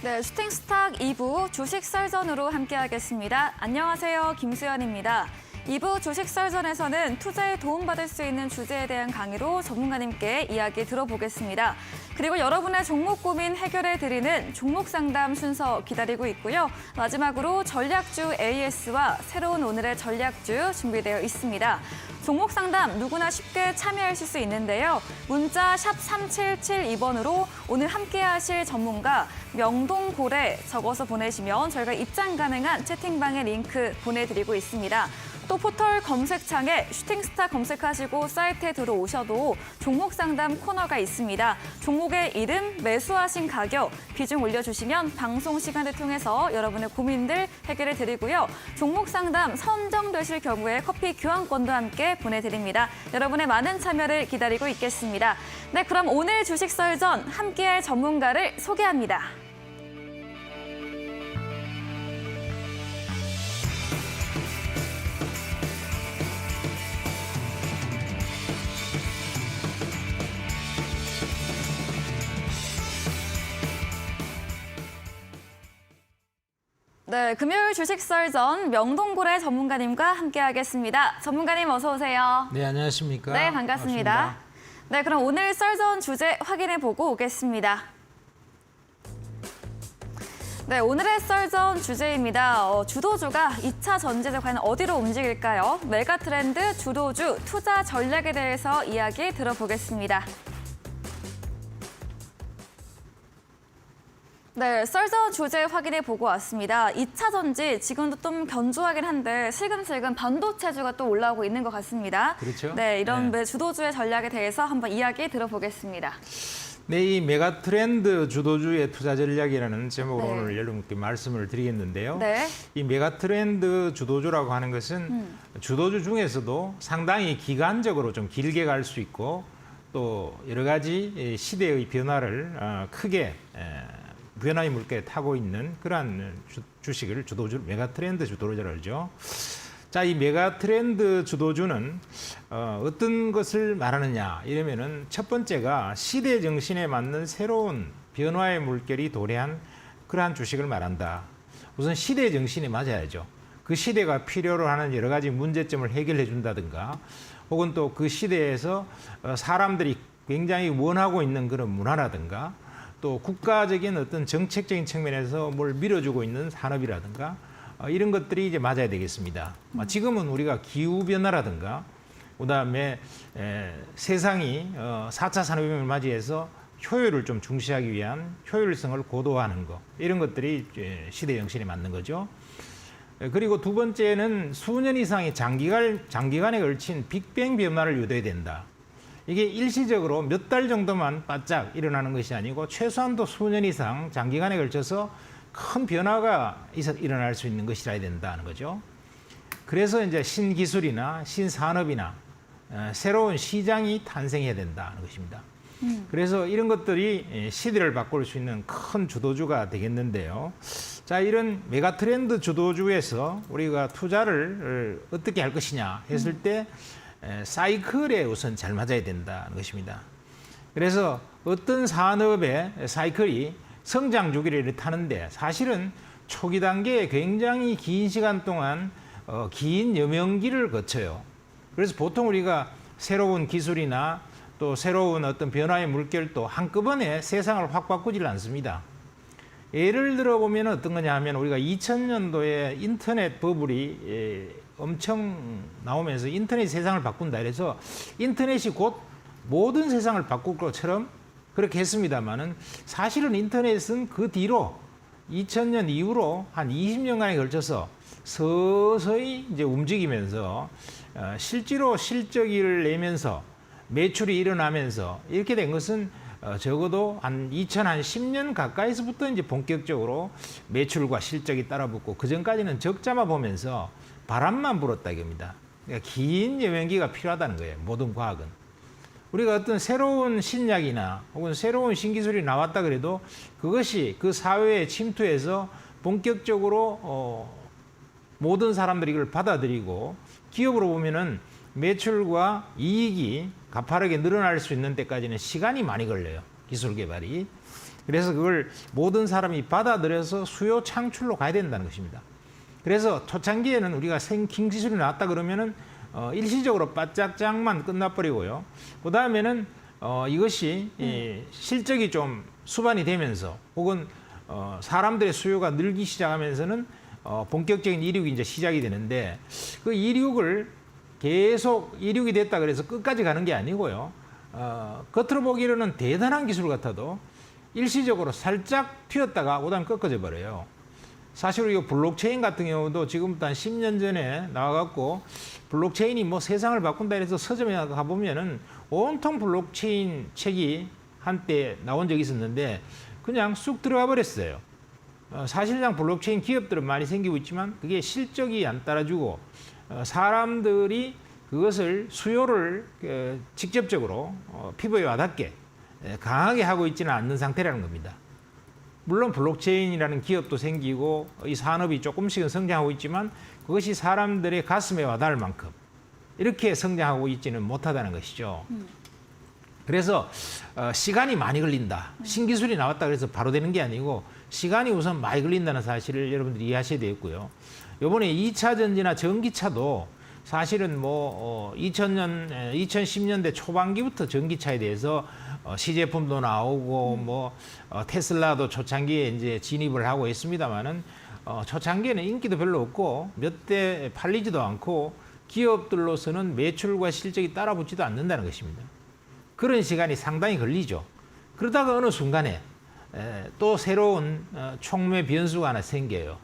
네, 슈팅스탁 2부 주식 썰전으로 함께하겠습니다. 안녕하세요, 김수연입니다. 2부 주식 썰전에서는 투자에 도움받을 수 있는 주제에 대한 강의로 전문가님께 이야기 들어보겠습니다. 그리고 여러분의 종목 고민 해결해드리는 종목 상담 순서 기다리고 있고요. 마지막으로 전략주 AS와 새로운 오늘의 전략주 준비되어 있습니다. 종목 상담 누구나 쉽게 참여하실 수 있는데요. 문자 샵 3772번으로 오늘 함께하실 전문가 명동고래 적어서 보내시면 저희가 입장 가능한 채팅방에 링크 보내드리고 있습니다. 또 포털 검색창에 슈팅스타 검색하시고 사이트에 들어오셔도 종목 상담 코너가 있습니다. 종목의 이름, 매수하신 가격, 비중 올려주시면 방송 시간을 통해서 여러분의 고민들 해결해 드리고요. 종목 상담 선정되실 경우에 커피 교환권도 함께 보내드립니다. 여러분의 많은 참여를 기다리고 있겠습니다. 네, 그럼 오늘 주식 썰전 함께할 전문가를 소개합니다. 네, 금요일 주식 썰전 명동고래 전문가님과 함께하겠습니다. 전문가님 어서 오세요. 네, 안녕하십니까? 네, 반갑습니다. 네, 그럼 오늘 썰전 주제 확인해보고 오겠습니다. 네, 오늘의 썰전 주제입니다. 주도주가 2차 전지에서 과연 어디로 움직일까요? 메가트렌드 주도주 투자 전략에 대해서 이야기 들어보겠습니다. 네, 썰전 주제 확인해 보고 왔습니다. 2차 전지 지금도 좀 견조하긴 한데 슬금슬금 반도체주가 또 올라오고 있는 것 같습니다. 그렇죠. 네, 이런 주도주의 전략에 대해서 한번 이야기 들어보겠습니다. 네, 이 메가트렌드 주도주의 투자 전략이라는 제목으로 네. 오늘 여러분께 말씀을 드리겠는데요. 네. 이 메가트렌드 주도주라고 하는 것은 주도주 중에서도 상당히 기간적으로 좀 길게 갈 수 있고 또 여러 가지 시대의 변화를 크게 변화의 물결에 타고 있는 그러한 주식을 주도주, 메가트렌드 주도주라고 하죠. 자, 이 메가트렌드 주도주는 어떤 것을 말하느냐 이러면은 첫 번째가 시대 정신에 맞는 새로운 변화의 물결이 도래한 그러한 주식을 말한다. 우선 시대 정신에 맞아야죠. 그 시대가 필요로 하는 여러 가지 문제점을 해결해 준다든가 혹은 또 그 시대에서 사람들이 굉장히 원하고 있는 그런 문화라든가 또 국가적인 어떤 정책적인 측면에서 뭘 밀어주고 있는 산업이라든가 이런 것들이 이제 맞아야 되겠습니다. 지금은 우리가 기후변화라든가 그다음에 세상이 4차 산업혁명을 맞이해서 효율을 좀 중시하기 위한 효율성을 고도화하는 것 이런 것들이 시대 정신에 맞는 거죠. 그리고 두 번째는 수년 이상의 장기간에 걸친 빅뱅 변화를 유도해야 된다. 이게 일시적으로 몇 달 정도만 바짝 일어나는 것이 아니고 최소한도 수년 이상 장기간에 걸쳐서 큰 변화가 일어날 수 있는 것이라야 된다는 거죠. 그래서 이제 신기술이나 신산업이나 새로운 시장이 탄생해야 된다는 것입니다. 그래서 이런 것들이 시대를 바꿀 수 있는 큰 주도주가 되겠는데요. 자, 이런 메가트렌드 주도주에서 우리가 투자를 어떻게 할 것이냐 했을 때 사이클에 우선 잘 맞아야 된다는 것입니다. 그래서 어떤 산업의 사이클이 성장 주기를 타는데 사실은 초기 단계에 굉장히 긴 시간 동안 긴 여명기를 거쳐요. 그래서 보통 우리가 새로운 기술이나 또 새로운 어떤 변화의 물결도 한꺼번에 세상을 확 바꾸질 않습니다. 예를 들어보면 어떤 거냐 하면 우리가 2000년도에 인터넷 버블이 엄청 나오면서 인터넷이 세상을 바꾼다 그래서 인터넷이 곧 모든 세상을 바꿀 것처럼 그렇게 했습니다만은 사실은 인터넷은 그 뒤로 2000년 이후로 한 20년간에 걸쳐서 서서히 이제 움직이면서 실제로 실적을 내면서 매출이 일어나면서 이렇게 된 것은 적어도 한 2010년 가까이서부터 이제 본격적으로 매출과 실적이 따라붙고 그 전까지는 적자만 보면서 바람만 불었다 이겁니다. 그러니까 긴 여행기가 필요하다는 거예요. 모든 과학은. 우리가 어떤 새로운 신약이나 혹은 새로운 신기술이 나왔다 그래도 그것이 그 사회에 침투해서 본격적으로 모든 사람들이 이걸 받아들이고 기업으로 보면은 매출과 이익이 가파르게 늘어날 수 있는 데까지는 시간이 많이 걸려요. 기술 개발이. 그래서 그걸 모든 사람이 받아들여서 수요 창출로 가야 된다는 것입니다. 그래서 초창기에는 우리가 생킹 기술이 나왔다 그러면은 일시적으로 바짝짝만 끝나버리고요. 그 다음에는 이것이 실적이 좀 수반이 되면서 혹은 사람들의 수요가 늘기 시작하면서는 본격적인 이륙이 이제 시작이 되는데 그 이륙을 계속 이륙이 됐다 그래서 끝까지 가는 게 아니고요. 겉으로 보기로는 대단한 기술 같아도 일시적으로 살짝 튀었다가 그다음 꺾어져 버려요. 사실 우리가 블록체인 같은 경우도 지금부터 한 10년 전에 나와갖고 블록체인이 뭐 세상을 바꾼다 해서 서점에 가보면은 온통 블록체인 책이 한때 나온 적이 있었는데 그냥 쑥 들어가 버렸어요. 사실상 블록체인 기업들은 많이 생기고 있지만 그게 실적이 안 따라주고 사람들이 그것을 수요를 직접적으로 피부에 와닿게 강하게 하고 있지는 않는 상태라는 겁니다. 물론 블록체인이라는 기업도 생기고 이 산업이 조금씩은 성장하고 있지만 그것이 사람들의 가슴에 와닿을 만큼 이렇게 성장하고 있지는 못하다는 것이죠. 그래서 시간이 많이 걸린다. 신기술이 나왔다 그래서 바로 되는 게 아니고 시간이 우선 많이 걸린다는 사실을 여러분들이 이해하셔야 되겠고요. 이번에 2차 전지나 전기차도 사실은 뭐 2010년대 초반기부터 전기차에 대해서 시제품도 나오고 뭐 테슬라도 초창기에 이제 진입을 하고 있습니다만은 초창기에는 인기도 별로 없고 몇 대 팔리지도 않고 기업들로서는 매출과 실적이 따라붙지도 않는다는 것입니다. 그런 시간이 상당히 걸리죠. 그러다가 어느 순간에 또 새로운 촉매 변수가 하나 생겨요.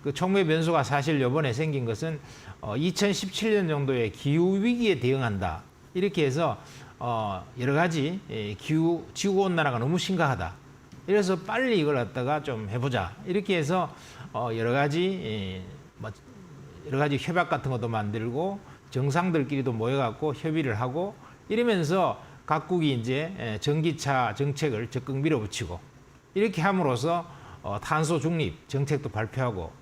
그 촉매 변수가 사실 이번에 생긴 것은 2017년 정도의 기후 위기에 대응한다. 이렇게 해서 여러 가지 지구 온난화가 너무 심각하다. 이래서 빨리 이걸 갖다가 좀 해보자. 이렇게 해서 여러 가지 협약 같은 것도 만들고 정상들끼리도 모여갖고 협의를 하고 이러면서 각국이 이제 전기차 정책을 적극 밀어붙이고 이렇게 함으로써 탄소 중립 정책도 발표하고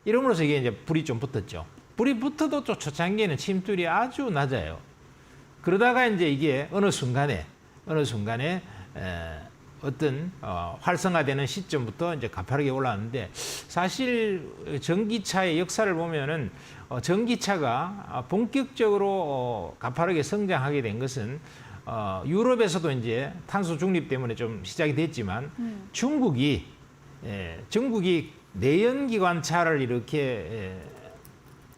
이러므로써 이게 이제 불이 좀 붙었죠. 불이 붙어도 또 초창기에는 침투율이 아주 낮아요. 그러다가 이제 이게 어느 순간에 어떤 활성화되는 시점부터 이제 가파르게 올라왔는데 사실 전기차의 역사를 보면은 전기차가 본격적으로 가파르게 성장하게 된 것은 유럽에서도 이제 탄소 중립 때문에 좀 시작이 됐지만 중국이 내연기관차를 이렇게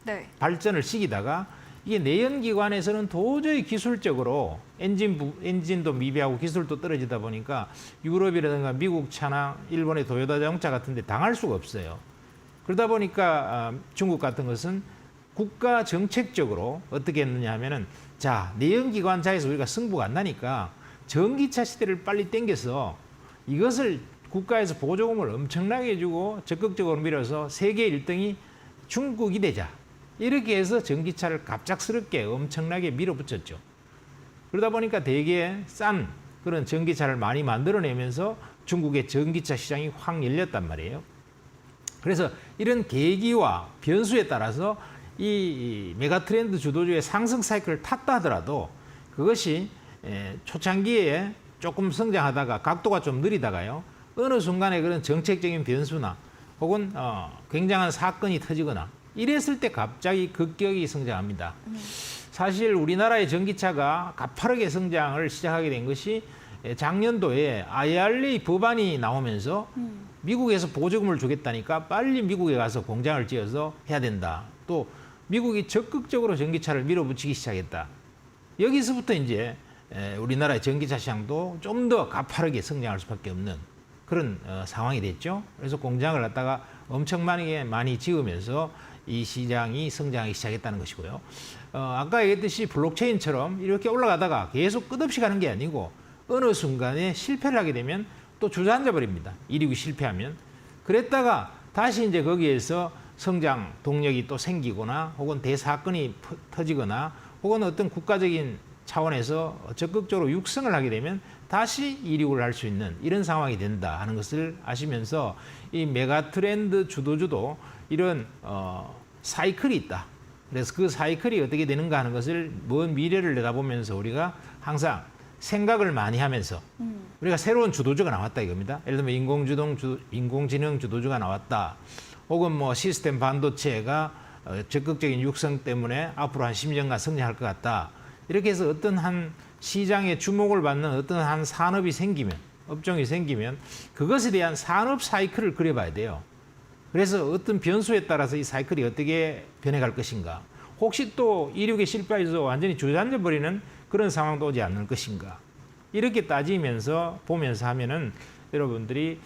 네. 발전을 시키다가 이게 내연기관에서는 도저히 기술적으로 엔진도 미비하고 기술도 떨어지다 보니까 유럽이라든가 미국 차나 일본의 도요타 자동차 같은 데 당할 수가 없어요. 그러다 보니까 중국 같은 것은 국가 정책적으로 어떻게 했느냐 하면은 자, 내연기관차에서 우리가 승부가 안 나니까 전기차 시대를 빨리 당겨서 이것을 국가에서 보조금을 엄청나게 주고 적극적으로 밀어서 세계 1등이 중국이 되자. 이렇게 해서 전기차를 갑작스럽게 엄청나게 밀어붙였죠. 그러다 보니까 되게 싼 그런 전기차를 많이 만들어내면서 중국의 전기차 시장이 확 열렸단 말이에요. 그래서 이런 계기와 변수에 따라서 이 메가트렌드 주도주의 상승 사이클을 탔다 하더라도 그것이 초창기에 조금 성장하다가 각도가 좀 느리다가요. 어느 순간에 그런 정책적인 변수나 혹은 굉장한 사건이 터지거나 이랬을 때 갑자기 급격히 성장합니다. 사실 우리나라의 전기차가 가파르게 성장을 시작하게 된 것이 작년도에 IRA 법안이 나오면서 미국에서 보조금을 주겠다니까 빨리 미국에 가서 공장을 지어서 해야 된다. 또 미국이 적극적으로 전기차를 밀어붙이기 시작했다. 여기서부터 이제 우리나라의 전기차 시장도 좀 더 가파르게 성장할 수밖에 없는 그런 상황이 됐죠. 그래서 공장을 갖다가 엄청 많이 지으면서 이 시장이 성장하기 시작했다는 것이고요. 아까 얘기했듯이 블록체인처럼 이렇게 올라가다가 계속 끝없이 가는 게 아니고 어느 순간에 실패를 하게 되면 또 주저앉아 버립니다. 이륙이 실패하면. 그랬다가 다시 이제 거기에서 성장 동력이 또 생기거나 혹은 대사건이 터지거나 혹은 어떤 국가적인 차원에서 적극적으로 육성을 하게 되면 다시 이륙을 할 수 있는 이런 상황이 된다 하는 것을 아시면서 이 메가트렌드 주도주도 이런 사이클이 있다. 그래서 그 사이클이 어떻게 되는가 하는 것을 먼 미래를 내다보면서 우리가 항상 생각을 많이 하면서 우리가 새로운 주도주가 나왔다 이겁니다. 예를 들면 인공지능 주도주가 나왔다. 혹은 뭐 시스템 반도체가 적극적인 육성 때문에 앞으로 한 10년간 성장할 것 같다. 이렇게 해서 어떤 한 시장에 주목을 받는 어떤 한 산업이 생기면, 업종이 생기면 그것에 대한 산업 사이클을 그려봐야 돼요. 그래서 어떤 변수에 따라서 이 사이클이 어떻게 변해갈 것인가. 혹시 또 이륙에 실패해서 완전히 주저앉아 버리는 그런 상황도 오지 않을 것인가. 이렇게 따지면서 보면서 하면은 여러분들이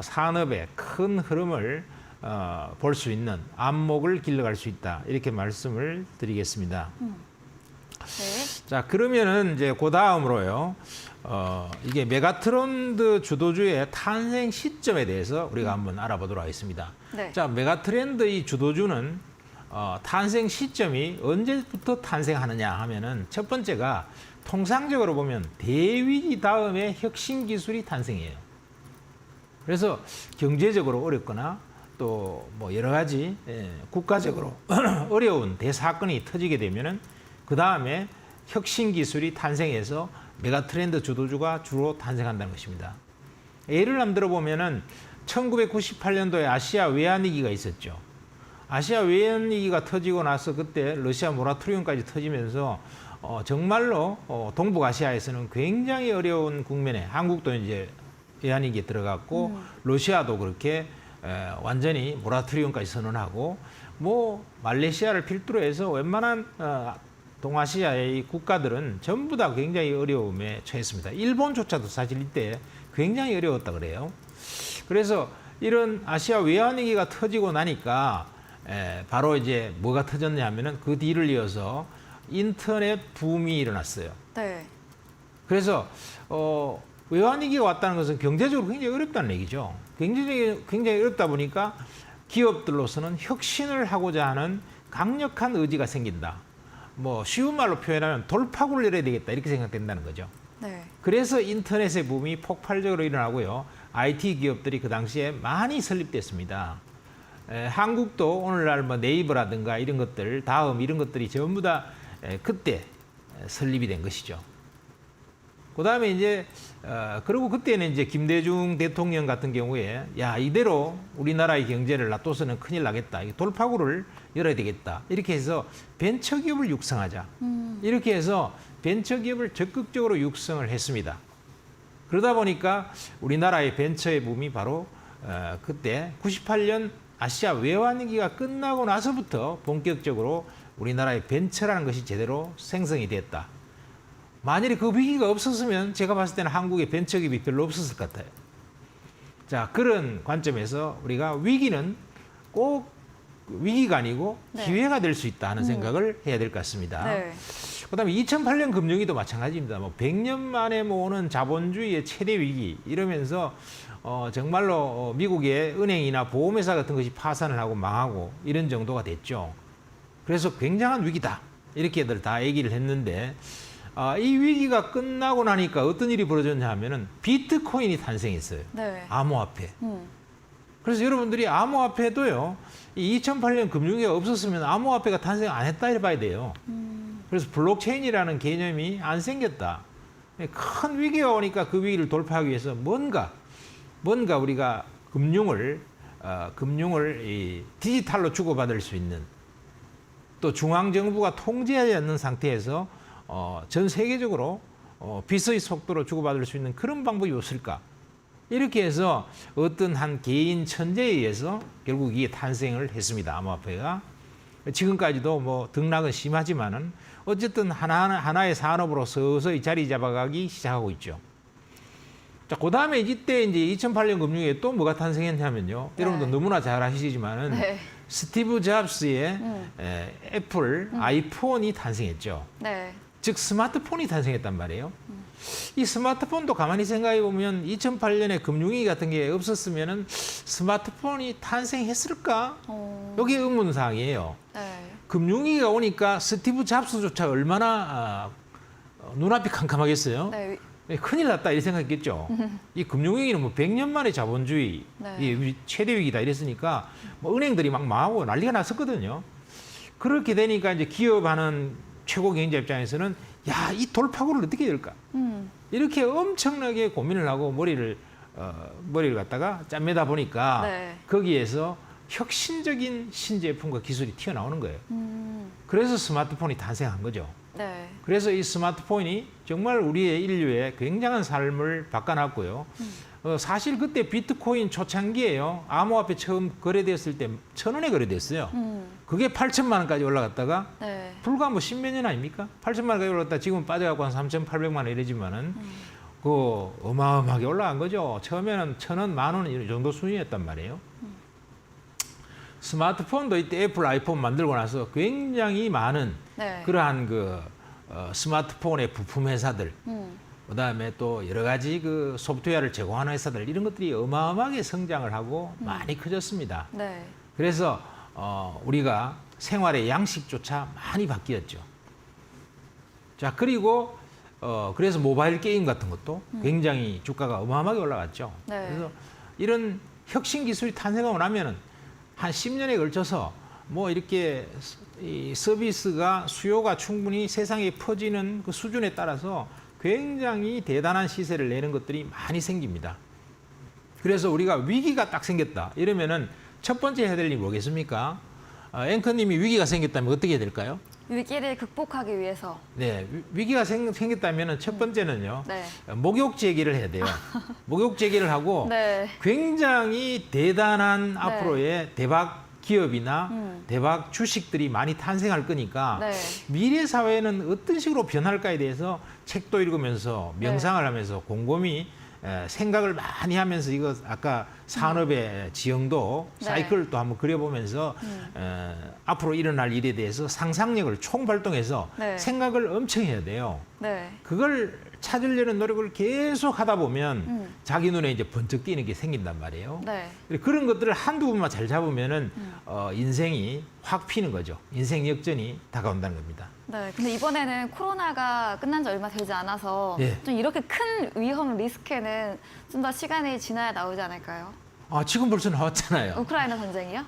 산업의 큰 흐름을 볼 수 있는 안목을 길러갈 수 있다. 이렇게 말씀을 드리겠습니다. 네. 자, 그러면은 이제 그 다음으로요. 이게 메가트렌드 주도주의 탄생 시점에 대해서 우리가 한번 알아보도록 하겠습니다. 네. 자, 메가트렌드의 주도주는 탄생 시점이 언제부터 탄생하느냐 하면은 첫 번째가 통상적으로 보면 대위기 다음에 혁신 기술이 탄생해요. 그래서 경제적으로 어렵거나 또 뭐 여러 가지 국가적으로 어려운 대사건이 터지게 되면은 그 다음에 혁신 기술이 탄생해서 메가트렌드 주도주가 주로 탄생한다는 것입니다. 예를 한번 들어보면은 1998년도에 아시아 외환위기가 있었죠. 아시아 외환위기가 터지고 나서 그때 러시아 모라토리움까지 터지면서 정말로 동북아시아에서는 굉장히 어려운 국면에 한국도 이제 외환위기에 들어갔고 러시아도 그렇게 완전히 모라토리움까지 선언하고 뭐 말레이시아를 필두로 해서 웬만한 동아시아의 국가들은 전부 다 굉장히 어려움에 처했습니다. 일본조차도 사실 이때 굉장히 어려웠다 그래요. 그래서 이런 아시아 외환위기가 터지고 나니까 바로 이제 뭐가 터졌냐면은 그 뒤를 이어서 인터넷 붐이 일어났어요. 네. 그래서 외환위기가 왔다는 것은 경제적으로 굉장히 어렵다는 얘기죠. 굉장히 어렵다 보니까 기업들로서는 혁신을 하고자 하는 강력한 의지가 생긴다. 뭐 쉬운 말로 표현하면 돌파구를 열어야 되겠다 이렇게 생각된다는 거죠. 네. 그래서 인터넷의 붐이 폭발적으로 일어나고요. IT 기업들이 그 당시에 많이 설립됐습니다. 한국도 오늘날 뭐 네이버라든가 이런 것들, 다음 이런 것들이 전부 다 그때 설립이 된 것이죠. 그 다음에 이제, 그리고 그때는 이제 김대중 대통령 같은 경우에, 야, 이대로 우리나라의 경제를 놔둬서는 큰일 나겠다. 돌파구를 열어야 되겠다. 이렇게 해서 벤처기업을 육성하자. 이렇게 해서 벤처기업을 적극적으로 육성을 했습니다. 그러다 보니까 우리나라의 벤처의 붐이 바로 그때 98년 아시아 외환위기가 끝나고 나서부터 본격적으로 우리나라의 벤처라는 것이 제대로 생성이 됐다. 만일에 그 위기가 없었으면 제가 봤을 때는 한국의 벤처기업이 별로 없었을 것 같아요. 자, 그런 관점에서 우리가 위기는 꼭 위기가 아니고 네. 기회가 될 수 있다 하는 생각을 해야 될 것 같습니다. 네. 그다음에 2008년 금융위기도 마찬가지입니다. 뭐 100년 만에 오는 자본주의의 최대 위기 이러면서 정말로 미국의 은행이나 보험회사 같은 것이 파산을 하고 망하고 이런 정도가 됐죠. 그래서 굉장한 위기다 이렇게들 다 얘기를 했는데 이 위기가 끝나고 나니까 어떤 일이 벌어졌냐 하면은 비트코인이 탄생했어요. 네. 암호화폐. 그래서 여러분들이 암호화폐도요. 이 2008년 금융위기가 없었으면 암호화폐가 탄생 안 했다 이래 봐야 돼요. 그래서 블록체인이라는 개념이 안 생겼다. 큰 위기가 오니까 그 위기를 돌파하기 위해서 뭔가 우리가 금융을 이 디지털로 주고받을 수 있는 또 중앙정부가 통제하지 않는 상태에서 전 세계적으로 빛의 속도로 주고받을 수 있는 그런 방법이 없을까? 이렇게 해서 어떤 한 개인 천재에 의해서 결국 이게 탄생을 했습니다. 암호화폐가. 지금까지도 뭐 등락은 심하지만은 어쨌든 하나의 산업으로 서서히 자리 잡아가기 시작하고 있죠. 자, 그 다음에 이때 이제 2008년 금융위기에 또 뭐가 탄생했냐면요. 네. 여러분도 너무나 잘 아시지만은 네. 스티브 잡스의 애플 아이폰이 탄생했죠. 네. 즉 스마트폰이 탄생했단 말이에요. 이 스마트폰도 가만히 생각해 보면 2008년에 금융위기 같은 게 없었으면은 스마트폰이 탄생했을까? 여기 의문사항이에요. 네. 금융위기가 오니까 스티브 잡스조차 얼마나 눈앞이 캄캄하겠어요. 네. 큰일 났다 이 생각했겠죠. 이 금융위기는 뭐 100년 만에 자본주의 네. 최대 위기다 이랬으니까 뭐 은행들이 막 망하고 난리가 났었거든요. 그렇게 되니까 이제 기업하는 최고 경영자 입장에서는 야, 이 돌파구를 어떻게 해야 될까? 이렇게 엄청나게 고민을 하고 머리를 갖다가 짜매다 보니까 네. 거기에서 혁신적인 신제품과 기술이 튀어나오는 거예요. 그래서 스마트폰이 탄생한 거죠. 네. 그래서 이 스마트폰이 정말 우리의 인류의 굉장한 삶을 바꿔놨고요. 사실 그때 비트코인 초창기에요. 암호화폐 처음 거래됐을 때 1,000원에 거래됐어요. 그게 8천만 원까지 올라갔다가 네. 불과 뭐 십몇 년 아닙니까? 8천만 원까지 올랐다 지금 빠져갖고 한 3,800만 원 이러지만은 그 어마어마하게 올라간 거죠. 처음에는 1,000원, 10,000원 이 정도 수준이었단 말이에요. 스마트폰도 이때 애플 아이폰 만들고 나서 굉장히 많은 네. 그러한 스마트폰의 부품 회사들, 그다음에 또 여러 가지 그 소프트웨어를 제공하는 회사들 이런 것들이 어마어마하게 성장을 하고 많이 커졌습니다. 네. 그래서 우리가 생활의 양식조차 많이 바뀌었죠. 자, 그리고 그래서 모바일 게임 같은 것도 굉장히 주가가 어마어마하게 올라갔죠. 네. 그래서 이런 혁신 기술이 탄생하고 나면은 한 10년에 걸쳐서 뭐 이렇게 이 서비스가 수요가 충분히 세상에 퍼지는 그 수준에 따라서 굉장히 대단한 시세를 내는 것들이 많이 생깁니다. 그래서 우리가 위기가 딱 생겼다 이러면은 첫 번째 해야 될 일이 뭐겠습니까? 앵커님이 위기가 생겼다면 어떻게 해야 될까요? 위기를 극복하기 위해서. 네, 위기가 생겼다면은 첫 번째는요. 네. 목욕 제기를 해야 돼요. 목욕 제기를 하고 네. 굉장히 대단한 앞으로의 대박 기업이나 대박 주식들이 많이 탄생할 거니까 네. 미래 사회는 어떤 식으로 변할까에 대해서 책도 읽으면서 명상을 하면서 곰곰이 생각을 많이 하면서 이거 아까 산업의 지형도 네. 사이클도 한번 그려보면서 앞으로 일어날 일에 대해서 상상력을 총발동해서 네. 생각을 엄청 해야 돼요. 네. 그걸 찾으려는 노력을 계속 하다 보면 자기 눈에 이제 번쩍 띄는 게 생긴단 말이에요. 네. 그런 것들을 한두 번만 잘 잡으면은 인생이 확 피는 거죠. 인생 역전이 다가온다는 겁니다. 네. 근데 이번에는 코로나가 끝난 지 얼마 되지 않아서 예. 좀 이렇게 큰 위험 리스크에는 좀 더 시간이 지나야 나오지 않을까요? 지금 벌써 나왔잖아요. 우크라이나 전쟁이요?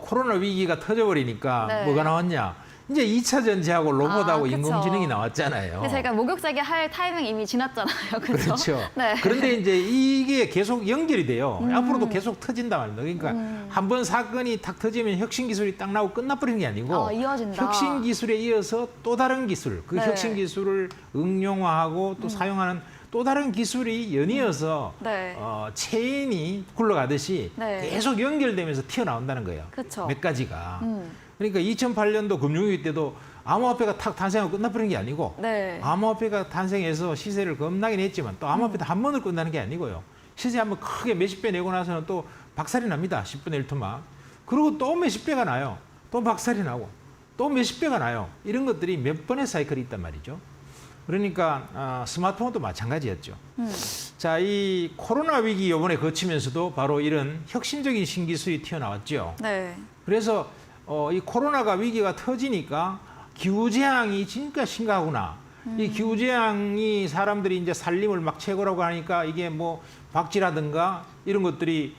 코로나 위기가 터져버리니까 네. 뭐가 나왔냐? 이제 2차 전지하고 로봇하고 그쵸. 인공지능이 나왔잖아요. 근데 저희가 목욕제기 할 타이밍 이미 지났잖아요. 그렇죠? 그렇죠. 네. 그런데 이제 이게 계속 연결이 돼요. 앞으로도 계속 터진단 말입니다. 그러니까 한 번 사건이 탁 터지면 혁신 기술이 딱 나오고 끝나버리는 게 아니고 이어진다. 혁신 기술에 이어서 또 다른 기술, 그 네. 혁신 기술을 응용화하고 또 사용하는 또 다른 기술이 연이어서 네. 체인이 굴러가듯이 네. 계속 연결되면서 튀어나온다는 거예요. 그쵸. 몇 가지가. 그러니까 2008년도 금융위기 때도 암호화폐가 탁 탄생하고 끝나버린 게 아니고 네. 암호화폐가 탄생해서 시세를 겁나긴 했지만 또 암호화폐도 한 번을 끝나는 게 아니고요. 시세 한번 크게 몇십 배 내고 나서는 또 박살이 납니다. 10분의 1토막. 그리고 또 몇십 배가 나요. 또 박살이 나고 또 몇십 배가 나요. 이런 것들이 몇 번의 사이클이 있단 말이죠. 그러니까 스마트폰도 마찬가지였죠. 자, 이 코로나 위기 이번에 거치면서도 바로 이런 혁신적인 신기술이 튀어나왔죠. 네. 그래서 이 코로나가 위기가 터지니까 기후재앙이 진짜 심각하구나. 이 기후재앙이 사람들이 이제 살림을 막 채굴하고 하니까 이게 뭐 박쥐라든가 이런 것들이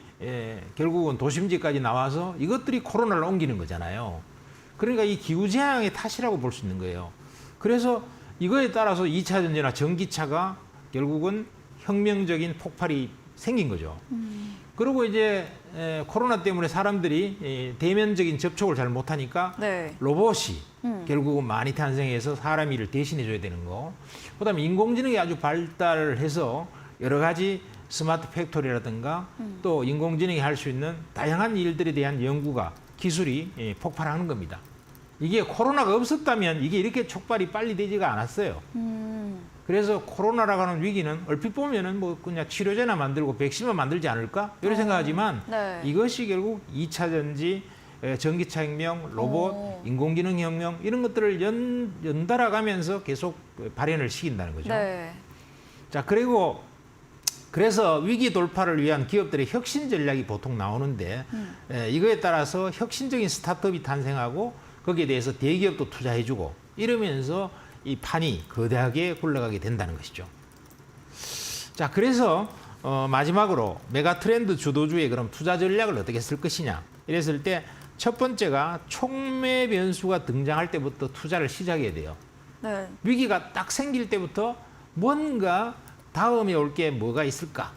결국은 도심지까지 나와서 이것들이 코로나를 옮기는 거잖아요. 그러니까 이 기후재앙의 탓이라고 볼 수 있는 거예요. 그래서 이거에 따라서 2차 전지나 전기차가 결국은 혁명적인 폭발이 생긴 거죠. 그리고 이제 코로나 때문에 사람들이 대면적인 접촉을 잘 못하니까 네. 로봇이 결국은 많이 탄생해서 사람 일을 대신해 줘야 되는 거. 그다음에 인공지능이 아주 발달을 해서 여러 가지 스마트 팩토리라든가 또 인공지능이 할 수 있는 다양한 일들에 대한 연구가 기술이 폭발하는 겁니다. 이게 코로나가 없었다면 이게 이렇게 촉발이 빨리 되지가 않았어요. 그래서 코로나라고 하는 위기는 얼핏 보면은 뭐 그냥 치료제나 만들고 백신만 만들지 않을까? 이런 생각하지만 네. 이것이 결국 2차 전지, 전기차 혁명, 로봇, 인공지능 혁명 이런 것들을 연달아 가면서 계속 발현을 시킨다는 거죠. 네. 자, 그리고 그래서 위기 돌파를 위한 기업들의 혁신 전략이 보통 나오는데 이거에 따라서 혁신적인 스타트업이 탄생하고 거기에 대해서 대기업도 투자해주고 이러면서 이 판이 거대하게 굴러가게 된다는 것이죠. 자, 그래서 마지막으로 메가 트렌드 주도주의 그럼 투자 전략을 어떻게 쓸 것이냐 이랬을 때 첫 번째가 촉매 변수가 등장할 때부터 투자를 시작해야 돼요. 네. 위기가 딱 생길 때부터 뭔가 다음에 올 게 뭐가 있을까?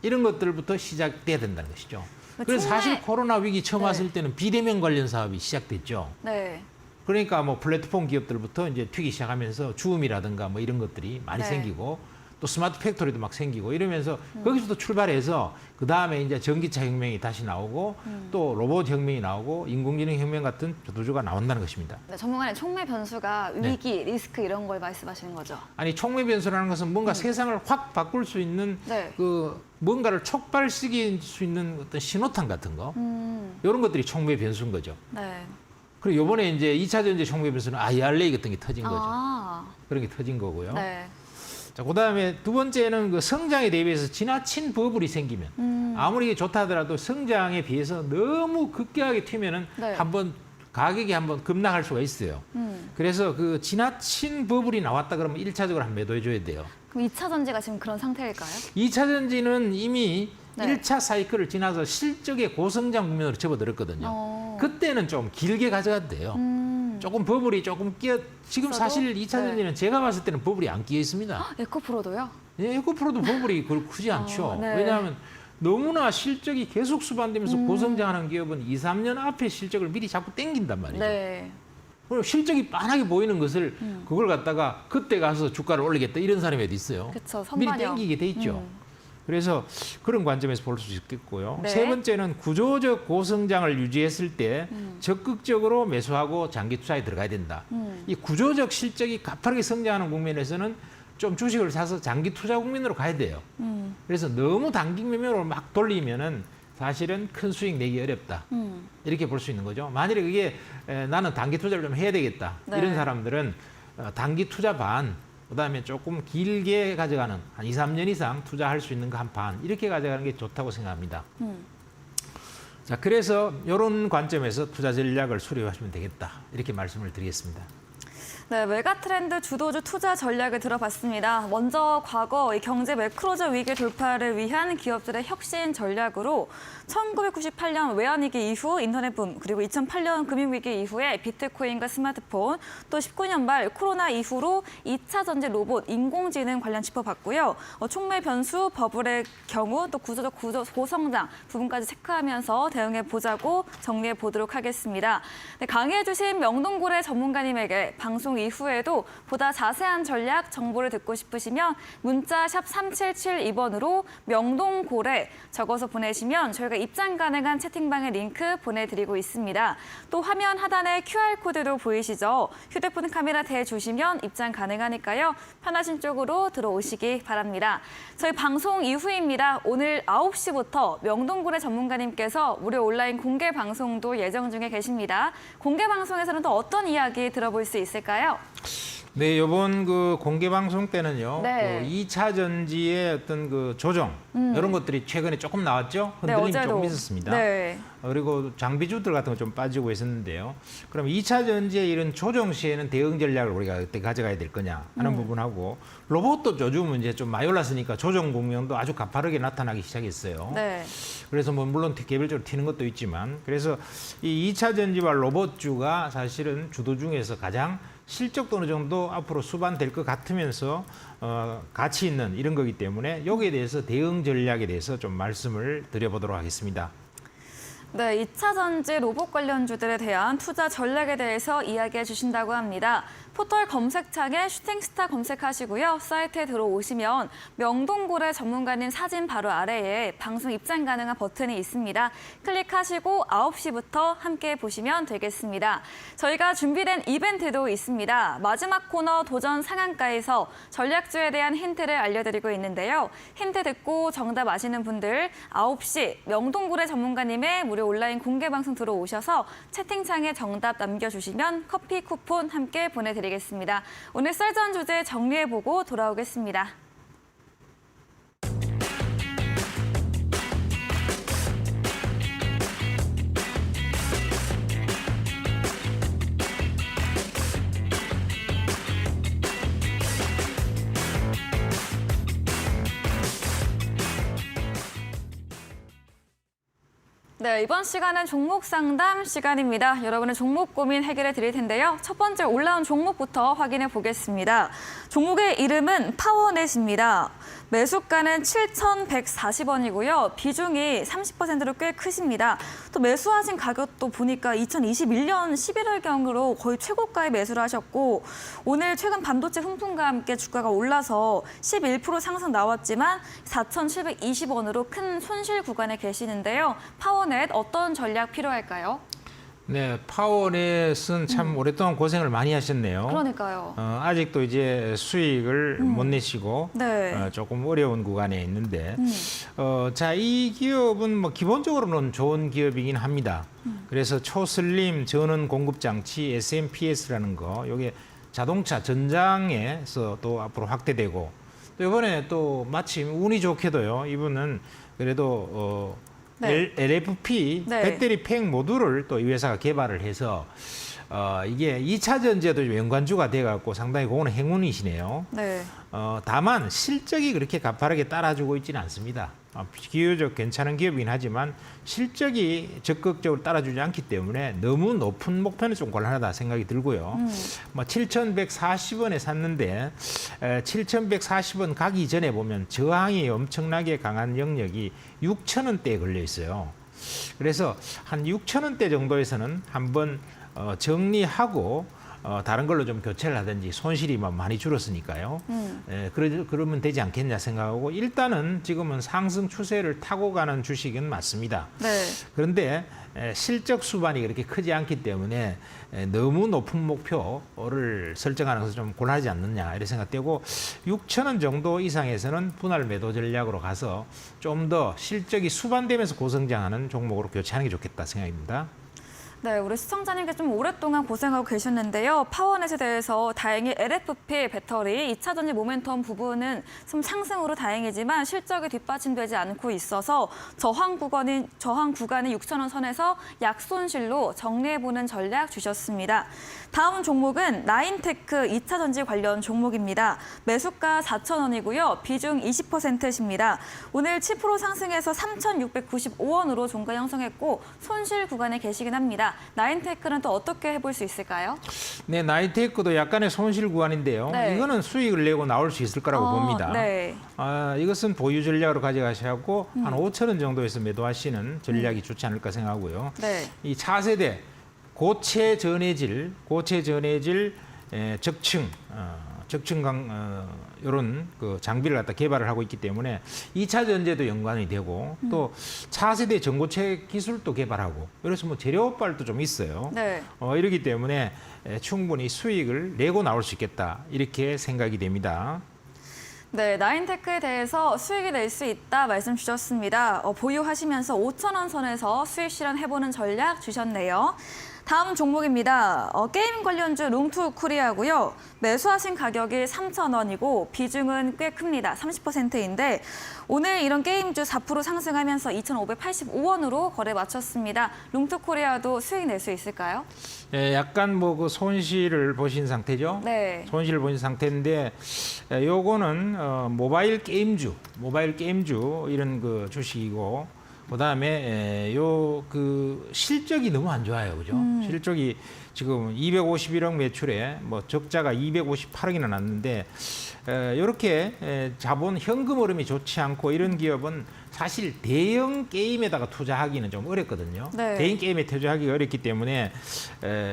이런 것들부터 시작돼야 된다는 것이죠. 그래서 정말- 사실 코로나 위기 처음 네. 왔을 때는 비대면 관련 사업이 시작됐죠. 네. 그러니까 뭐 플랫폼 기업들부터 이제 튀기 시작하면서 주음이라든가 뭐 이런 것들이 많이 네. 생기고 또 스마트 팩토리도 막 생기고 이러면서 거기서도 출발해서 그 다음에 이제 전기차 혁명이 다시 나오고 또 로봇 혁명이 나오고 인공지능 혁명 같은 주도주가 나온다는 것입니다. 네, 전문가님 촉매 변수가 네. 위기, 리스크 이런 걸 말씀하시는 거죠? 아니 촉매 변수라는 것은 뭔가 세상을 확 바꿀 수 있는 네. 그 뭔가를 촉발시킬 수 있는 어떤 신호탄 같은 거 이런 것들이 촉매 변수인 거죠. 네. 그리고 이번에 이제 2차 전지 촉매 변수는 IRA 같은 게 터진 거죠. 아. 그런 게 터진 거고요. 네. 자, 그다음에 두 번째는 그 성장에 대비해서 지나친 버블이 생기면 아무리 좋다 하더라도 성장에 비해서 너무 급격하게 튀면은 네. 한번 가격이 한번 급락할 수가 있어요. 그래서 그 지나친 버블이 나왔다 그러면 1차적으로 한번 매도해 줘야 돼요. 그럼 2차 전지가 지금 그런 상태일까요? 2차 전지는 이미 네. 1차 사이클을 지나서 실적의 고성장 국면으로 접어들었거든요. 어. 그때는 좀 길게 가져가도 돼요. 조금 버블이 조금 끼어 지금 있어도? 사실 2차 네. 전지는 제가 봤을 때는 버블이 안 끼어 있습니다. 에코프로도요? 예, 에코프로도 버블이 그렇게 크지 않죠. 네. 왜냐하면 너무나 실적이 계속 수반되면서 고성장하는 기업은 2, 3년 앞에 실적을 미리 자꾸 땡긴단 말이죠. 네. 그리고 실적이 빤하게 보이는 것을 그걸 갖다가 그때 가서 주가를 올리겠다 이런 사람이 어디 있어요. 그쵸, 미리 선반영. 땡기게 돼 있죠. 그래서 그런 관점에서 볼 수 있겠고요. 네. 세 번째는 구조적 고성장을 유지했을 때 적극적으로 매수하고 장기 투자에 들어가야 된다. 이 구조적 실적이 가파르게 성장하는 국면에서는 좀 주식을 사서 장기 투자 국면으로 가야 돼요. 그래서 너무 단기 매매로 막 돌리면은 사실은 큰 수익 내기 어렵다. 이렇게 볼 수 있는 거죠. 만일에 그게 나는 단기 투자를 좀 해야 되겠다. 네. 이런 사람들은 단기 투자 반, 그다음에 조금 길게 가져가는 한 2, 3년 이상 투자할 수 있는 거 한 반 이렇게 가져가는 게 좋다고 생각합니다. 자, 그래서 이런 관점에서 투자 전략을 수립하시면 되겠다. 이렇게 말씀을 드리겠습니다. 네, 메가 트렌드 주도주 투자 전략을 들어봤습니다. 먼저 과거 이 경제 매크로적 위기 돌파를 위한 기업들의 혁신 전략으로 1998년 외환위기 이후 인터넷 붐, 그리고 2008년 금융위기 이후에 비트코인과 스마트폰, 또 19년 말 코로나 이후로 2차 전지 로봇, 인공지능 관련 짚어봤고요. 촉매 변수, 버블의 경우, 또 구조적 고성장 부분까지 체크하면서 대응해보자고 정리해보도록 하겠습니다. 네, 강의해주신 명동고래 전문가님에게 방송 이후에도 보다 자세한 전략 정보를 듣고 싶으시면 문자 샵 3772번으로 명동고래 적어서 보내시면 저희가 입장 가능한 채팅방의 링크 보내드리고 있습니다. 또 화면 하단에 QR코드도 보이시죠? 휴대폰 카메라 대주시면 입장 가능하니까요. 편하신 쪽으로 들어오시기 바랍니다. 저희 방송 이후입니다. 오늘 9시부터 명동고래 전문가님께서 무료 온라인 공개 방송도 예정 중에 계십니다. 공개 방송에서는 또 어떤 이야기 들어볼 수 있을까요? 네, 이번 그 공개 방송 때는요. 네. 그 2차 전지의 어떤 그 조정 이런 것들이 최근에 조금 나왔죠. 흔들림 조금 있었습니다. 네. 그리고 장비주들 같은 거 좀 빠지고 있었는데요. 그럼 2차 전지의 이런 조정 시에는 대응 전략을 우리가 어떻게 가져가야 될 거냐 하는 부분하고 로봇도 요즘 이제 좀 많이 올랐으니까 조정 국면도 아주 가파르게 나타나기 시작했어요. 네. 그래서 뭐 물론 개별적으로 튀는 것도 있지만 그래서 이 2차 전지와 로봇주가 사실은 주도 중에서 가장 실적도 어느 정도 앞으로 수반될 것 같으면서 가치 있는 이런 거기 때문에 여기에 대해서 대응 전략에 대해서 좀 말씀을 드려보도록 하겠습니다. 네, 2차 전지 로봇 관련주들에 대한 투자 전략에 대해서 이야기해 주신다고 합니다. 포털 검색창에 슈팅스타 검색하시고요. 사이트에 들어오시면 명동고래 전문가님 사진 바로 아래에 방송 입장 가능한 버튼이 있습니다. 클릭하시고 9시부터 함께 보시면 되겠습니다. 저희가 준비된 이벤트도 있습니다. 마지막 코너 도전 상한가에서 전략주에 대한 힌트를 알려드리고 있는데요. 힌트 듣고 정답 아시는 분들 9시 명동고래 전문가님의 무료 온라인 공개 방송 들어오셔서 채팅창에 정답 남겨주시면 커피 쿠폰 함께 보내드리겠습니다. 오늘 썰전 주제 정리해보고 돌아오겠습니다. 네, 이번 시간은 종목 상담 시간입니다. 여러분의 종목 고민 해결해 드릴 텐데요. 첫 번째 올라온 종목부터 확인해 보겠습니다. 종목의 이름은 파워넷입니다. 매수가는 7,140원이고요. 비중이 30%로 꽤 크십니다. 또 매수하신 가격도 보니까 2021년 11월경으로 거의 최고가에 매수를 하셨고 오늘 최근 반도체 훈풍과 함께 주가가 올라서 11% 상승 나왔지만 4,720원으로 큰 손실 구간에 계시는데요. 파워넷 어떤 전략 필요할까요? 네, 파워넷은 참 오랫동안 고생을 많이 하셨네요. 그러니까요. 아직도 이제 수익을 못 내시고 네. 조금 어려운 구간에 있는데, 자, 이 기업은 뭐 기본적으로는 좋은 기업이긴 합니다. 그래서 초슬림 전원 공급 장치 SMPS라는 거, 이게 자동차 전장에서 또 앞으로 확대되고, 또 이번에 또 마침 운이 좋게도요, 이분은 그래도 네. LFP 네. 배터리 팩 모듈을 또 이 회사가 개발을 해서 이게 2차 전지에도 연관주가 돼갖고 상당히 그거는 행운이시네요. 네. 다만 실적이 그렇게 가파르게 따라주고 있지는 않습니다. 비교적 괜찮은 기업이긴 하지만 실적이 적극적으로 따라주지 않기 때문에 너무 높은 목표는 좀 곤란하다 생각이 들고요. 뭐 7,140원에 샀는데 7,140원 가기 전에 보면 저항이 엄청나게 강한 영역이 6,000원대에 걸려 있어요. 그래서 한 6,000원대 정도에서는 한번 정리하고 다른 걸로 좀 교체를 하든지 손실이 많이 줄었으니까요. 그러면 되지 않겠냐 생각하고 일단은 지금은 상승 추세를 타고 가는 주식은 맞습니다. 네. 그런데 실적 수반이 그렇게 크지 않기 때문에 너무 높은 목표를 설정하는 것은 좀 곤란하지 않느냐 이런 생각되고 6,000원 정도 이상에서는 분할 매도 전략으로 가서 좀 더 실적이 수반되면서 고성장하는 종목으로 교체하는 게 좋겠다 생각입니다. 네, 우리 시청자님께 좀 오랫동안 고생하고 계셨는데요. 파워넷에 대해서 다행히 LFP 배터리 2차 전지 모멘텀 부분은 좀 상승으로 다행이지만 실적이 뒷받침되지 않고 있어서 저항 구간인 6,000원 선에서 약손실로 정리해보는 전략 주셨습니다. 다음 종목은 나인테크 2차 전지 관련 종목입니다. 매수가 4,000원이고요. 비중 20%십니다. 오늘 7% 상승해서 3,695원으로 종가 형성했고 손실 구간에 계시긴 합니다. 나인테크는 또 어떻게 해볼 수 있을까요? 네, 나인테크도 약간의 손실 구간인데요. 네. 이거는 수익을 내고 나올 수 있을 거라고 봅니다. 네. 이것은 보유 전략으로 가져가시고 한 5,000원 정도에서 매도하시는 전략이 좋지 않을까 생각하고요. 네. 이 차세대 고체 전해질 적층 이런 그 장비를 갖다 개발을 하고 있기 때문에 2차 전지에도 연관이 되고 또 차세대 전고체 기술도 개발하고 그래서 뭐 재료 업발도 좀 있어요. 네. 이러기 때문에 충분히 수익을 내고 나올 수 있겠다 이렇게 생각이 됩니다. 네, 나인테크에 대해서 수익이 낼 수 있다 말씀 주셨습니다. 보유하시면서 5,000원 선에서 수익 실현해보는 전략 주셨네요. 다음 종목입니다. 게임 관련주 롱투 코리아고요. 매수하신 가격이 3,000원이고 비중은 꽤 큽니다. 30%인데 오늘 이런 게임주 4% 상승하면서 2,585원으로 거래 마쳤습니다. 롱투 코리아도 수익 낼 수 있을까요? 약간 뭐 그 손실을 보신 상태죠. 네. 손실을 보신 상태인데 요거는 모바일 게임주 이런 그 주식이고 그다음에 요 그 실적이 너무 안 좋아요. 그죠? 실적이 지금 251억 매출에 뭐 적자가 258억이나 났는데 이렇게 자본 현금 흐름이 좋지 않고 이런 기업은 사실 대형 게임에다가 투자하기는 좀 어렵거든요. 네. 대형 게임에 투자하기가 어렵기 때문에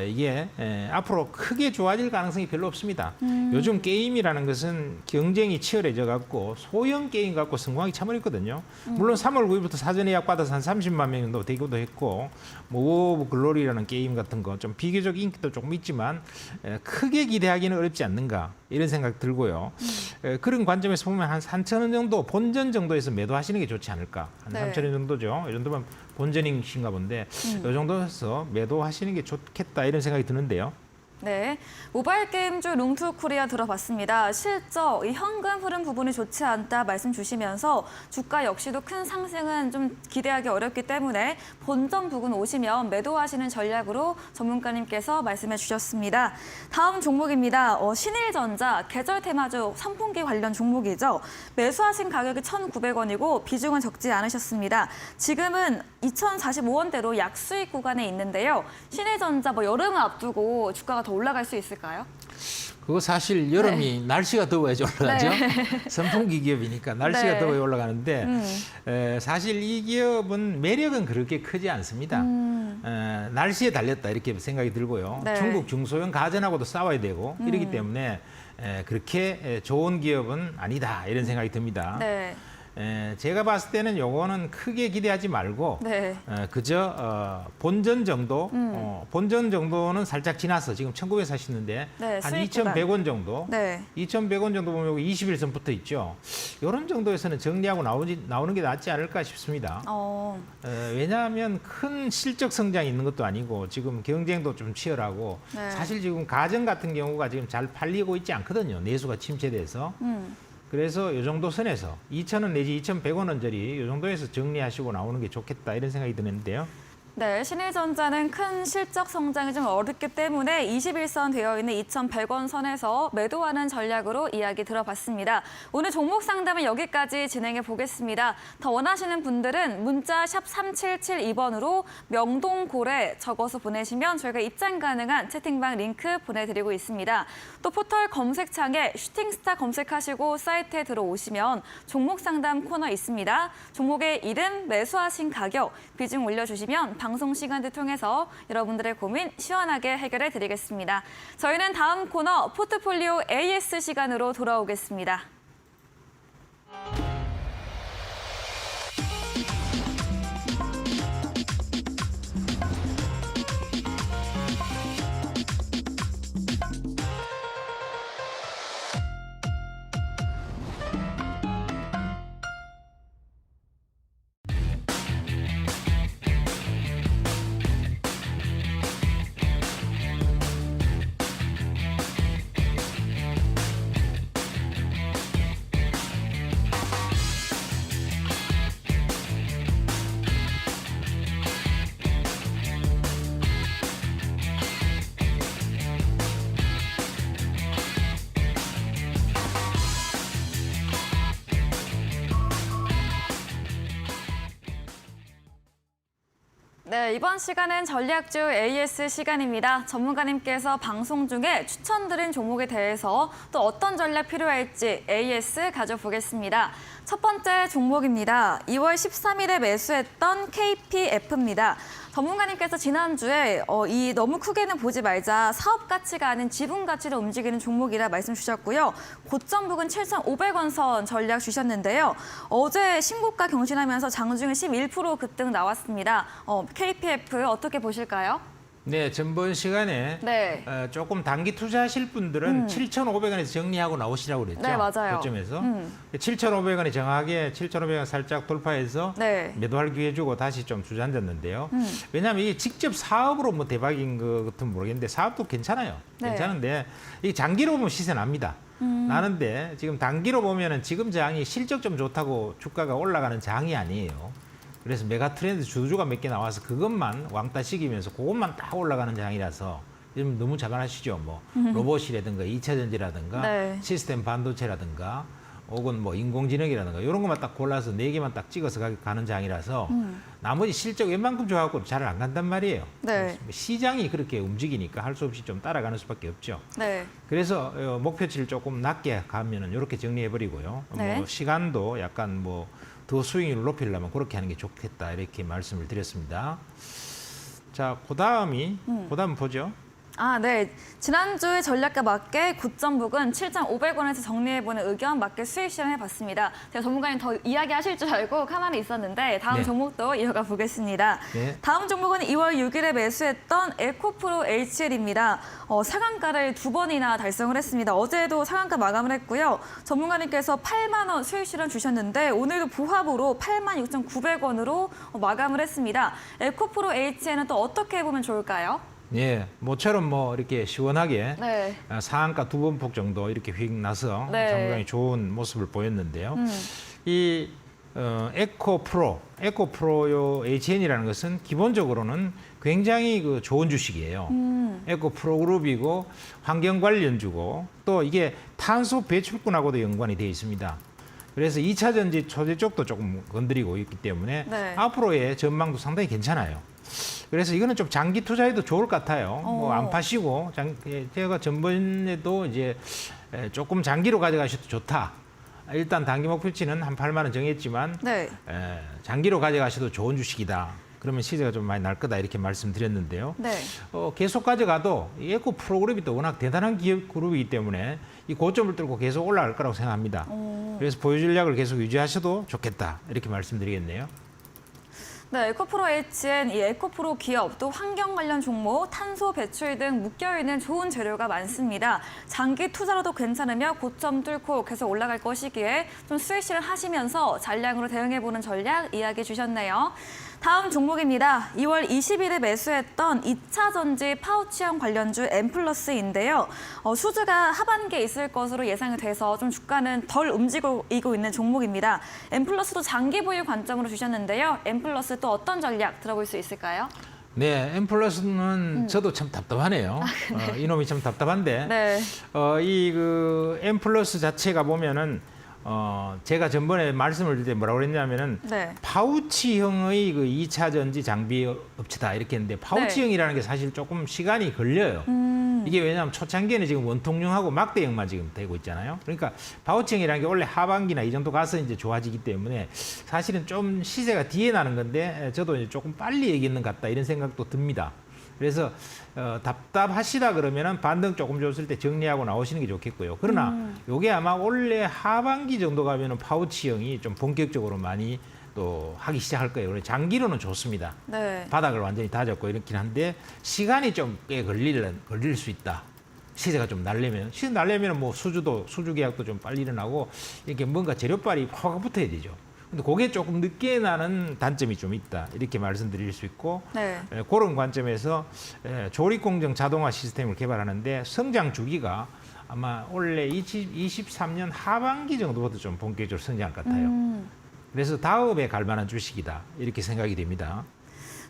이게 앞으로 크게 좋아질 가능성이 별로 없습니다. 요즘 게임이라는 것은 경쟁이 치열해져 갖고 소형 게임 갖고 성공하기 참 어렵거든요. 물론 3월 9일부터 사전 예약 받아서 한 30만 명 정도 되기도 했고 뭐 오브 글로리라는 게임 같은 거 좀 비교적 인기도 조금 있지만 크게 기대하기는 어렵지 않는가 이런 생각 들고요. 그런 관점에서 보면 한 3,000원 정도 본전 정도에서 매도하시는 게 좋지 않을까. 한 네. 3,000원 정도죠. 이 정도면 본전이신가 본데 이 정도에서 매도하시는 게 좋겠다 이런 생각이 드는데요. 네, 모바일 게임주 롱투코리아 들어봤습니다. 실적, 이 현금 흐름 부분이 좋지 않다 말씀 주시면서 주가 역시도 큰 상승은 좀 기대하기 어렵기 때문에 본전 부근 오시면 매도하시는 전략으로 전문가님께서 말씀해 주셨습니다. 다음 종목입니다. 신일전자 계절 테마주 선풍기 관련 종목이죠. 매수하신 가격이 1,900원이고 비중은 적지 않으셨습니다. 지금은 2,045원대로 약수익 구간에 있는데요. 신일전자 여름을 앞두고 주가가 더 올라갈 수 있을까요? 그거 사실 여름이 날씨가 더워야지 올라가죠. 네. 선풍기 기업이니까 날씨가 네. 더워야 올라가는데 사실 이 기업은 매력은 그렇게 크지 않습니다. 날씨에 달렸다 이렇게 생각이 들고요. 네. 중국 중소형 가전하고도 싸워야 되고 이러기 때문에 그렇게 좋은 기업은 아니다 이런 생각이 듭니다. 네. 제가 봤을 때는 요거는 크게 기대하지 말고 네. 그저 본전 정도, 본전 정도는 살짝 지나서 지금 1,900 사시는데 네, 한 수익 2,100원 정도, 네. 2,100원 정도 보면 여기 21선 붙어 있죠. 이런 정도에서는 정리하고 나오는 게 낫지 않을까 싶습니다. 왜냐하면 큰 실적 성장이 있는 것도 아니고 지금 경쟁도 좀 치열하고 네. 사실 지금 가전 같은 경우가 지금 잘 팔리고 있지 않거든요. 내수가 침체돼서. 그래서 이 정도 선에서 2,000원 내지 2,100원 원짜리 이 정도에서 정리하시고 나오는 게 좋겠다 이런 생각이 드는데요. 네, 신일전자는 큰 실적 성장이 좀 어렵기 때문에 21선 되어 있는 2,100원 선에서 매도하는 전략으로 이야기 들어봤습니다. 오늘 종목 상담은 여기까지 진행해 보겠습니다. 더 원하시는 분들은 문자 샵 3772번으로 명동고래 적어서 보내시면 저희가 입장 가능한 채팅방 링크 보내드리고 있습니다. 또 포털 검색창에 슈팅스타 검색하시고 사이트에 들어오시면 종목 상담 코너 있습니다. 종목의 이름, 매수하신 가격, 비중 올려주시면 방송 시간을 통해서 여러분들의 고민 시원하게 해결해 드리겠습니다. 저희는 다음 코너 포트폴리오 AS 시간으로 돌아오겠습니다. 네, 이번 시간은 전략주 AS 시간입니다. 전문가님께서 방송 중에 추천드린 종목에 대해서 또 어떤 전략 필요할지 AS 가져보겠습니다. 첫 번째 종목입니다. 2월 13일에 매수했던 KPF입니다. 전문가님께서 지난주에 이 너무 크게는 보지 말자 사업 가치가 아닌 지분 가치로 움직이는 종목이라 말씀 주셨고요. 고점 부근 7,500원 선 전략 주셨는데요. 어제 신고가 경신하면서 장중에 11% 급등 나왔습니다. KPF 어떻게 보실까요? 네, 전번 시간에 네. 조금 단기 투자하실 분들은 7,500원에서 정리하고 나오시라고 그랬죠. 네, 맞아요. 고점에서 7,500원이 정확하게 7,500원 살짝 돌파해서 네. 매도할 기회 주고 다시 좀 주저앉았는데요. 왜냐하면 이게 직접 사업으로 뭐 대박인 것 같으면 모르겠는데 사업도 괜찮아요. 네. 괜찮은데 이 장기로 보면 시세 납니다. 나는데 지금 단기로 보면은 지금 장이 실적 좀 좋다고 주가가 올라가는 장이 아니에요. 그래서 메가 트렌드 주주가 몇 개 나와서 그것만 왕따 시키면서 그것만 딱 올라가는 장이라서 요즘 너무 자만하시죠. 뭐 로봇이라든가 2차 전지라든가 네. 시스템 반도체라든가 혹은 뭐 인공지능이라든가 이런 것만 딱 골라서 4개만 딱 찍어서 가는 장이라서 나머지 실적 웬만큼 좋아하고 잘 안 간단 말이에요. 네. 시장이 그렇게 움직이니까 할 수 없이 좀 따라가는 수밖에 없죠. 네. 그래서 목표치를 조금 낮게 가면은 이렇게 정리해버리고요. 네. 뭐 시간도 약간 뭐 더 수익률을 높이려면 그렇게 하는 게 좋겠다 이렇게 말씀을 드렸습니다. 자, 그다음 보죠. 아, 네. 지난주에 전략과 맞게 고점 부근 7,500원에서 정리해보는 의견 맞게 수익 실현해봤습니다. 제가 전문가님 더 이야기하실 줄 알고 가만히 있었는데 다음 네. 종목도 이어가 보겠습니다. 네. 다음 종목은 2월 6일에 매수했던 에코프로 HL입니다. 상한가를 2번이나 달성을 했습니다. 어제도 상한가 마감을 했고요. 전문가님께서 8만 원 수익 실현 주셨는데 오늘도 부합으로 86,900원으로 마감을 했습니다. 에코프로 HL은 또 어떻게 보면 좋을까요? 예, 모처럼 뭐 이렇게 시원하게 네. 상한가 2번 폭 정도 이렇게 휙 나서 네. 상당히 좋은 모습을 보였는데요. 이 에코프로 요 HN이라는 것은 기본적으로는 굉장히 그 좋은 주식이에요. 에코프로 그룹이고 환경 관련주고 또 이게 탄소 배출권하고도 연관이 되어 있습니다. 그래서 2차 전지 소재 쪽도 조금 건드리고 있기 때문에 네. 앞으로의 전망도 상당히 괜찮아요. 그래서 이거는 좀 장기 투자에도 좋을 것 같아요. 뭐 안 파시고 제가 전번에도 이제 조금 장기로 가져가셔도 좋다. 일단 단기 목표치는 한 8만 원 정했지만 네. 장기로 가져가셔도 좋은 주식이다. 그러면 시세가 좀 많이 날 거다 이렇게 말씀드렸는데요. 네. 계속 가져가도 이 에코 프로그룹이 또 워낙 대단한 기업 그룹이기 때문에 이 고점을 뚫고 계속 올라갈 거라고 생각합니다. 그래서 보유 전략을 계속 유지하셔도 좋겠다 이렇게 말씀드리겠네요. 네, 에코프로 HN, 이 에코프로 기업, 또 환경 관련 종목, 탄소 배출 등 묶여있는 좋은 재료가 많습니다. 장기 투자로도 괜찮으며 고점 뚫고 계속 올라갈 것이기에 좀 수익 실현하시면서 잔량으로 대응해보는 전략 이야기해 주셨네요. 다음 종목입니다. 2월 20일에 매수했던 2차 전지 파우치형 관련주 엠플러스인데요. 수주가 하반기에 있을 것으로 예상이 돼서 좀 주가는 덜 움직이고 있는 종목입니다. 엠플러스도 장기 보유 관점으로 주셨는데요. 엠플러스 또 어떤 전략 들어볼 수 있을까요? 네, 엠플러스는 저도 참 답답하네요. 이놈이 참 답답한데 네. 이 그 엠플러스 자체가 보면은 제가 전번에 말씀을 드릴 때 뭐라고 그랬냐면은 네. 파우치형의 그 2차 전지 장비 업체다 이렇게 했는데 파우치형이라는 게 사실 조금 시간이 걸려요. 이게 왜냐하면 초창기에는 지금 원통형하고 막대형만 지금 되고 있잖아요. 그러니까 파우치형이라는 게 원래 하반기나 이 정도 가서 이제 좋아지기 때문에 사실은 좀 시세가 뒤에 나는 건데 저도 이제 조금 빨리 얘기했는 것 같다 이런 생각도 듭니다. 그래서 답답하시다 그러면은 반등 조금 줬을 때 정리하고 나오시는 게 좋겠고요. 그러나 요게 아마 올해 하반기 정도 가면은 파우치형이 좀 본격적으로 많이 또 하기 시작할 거예요. 그래서 장기로는 좋습니다. 네. 바닥을 완전히 다졌고 이렇긴 한데 시간이 좀 꽤 걸릴 수 있다. 시세가 좀 날려면 시세 날려면 뭐 수주 계약도 좀 빨리 일어나고 이렇게 뭔가 재료빨이 확 붙어야 되죠. 근데 그게 조금 늦게 나는 단점이 좀 있다. 이렇게 말씀드릴 수 있고 네. 그런 관점에서 조립공정 자동화 시스템을 개발하는데 성장 주기가 아마 올해 2023년 하반기 정도부터 좀 본격적으로 성장할 것 같아요. 그래서 다음에 갈 만한 주식이다. 이렇게 생각이 됩니다.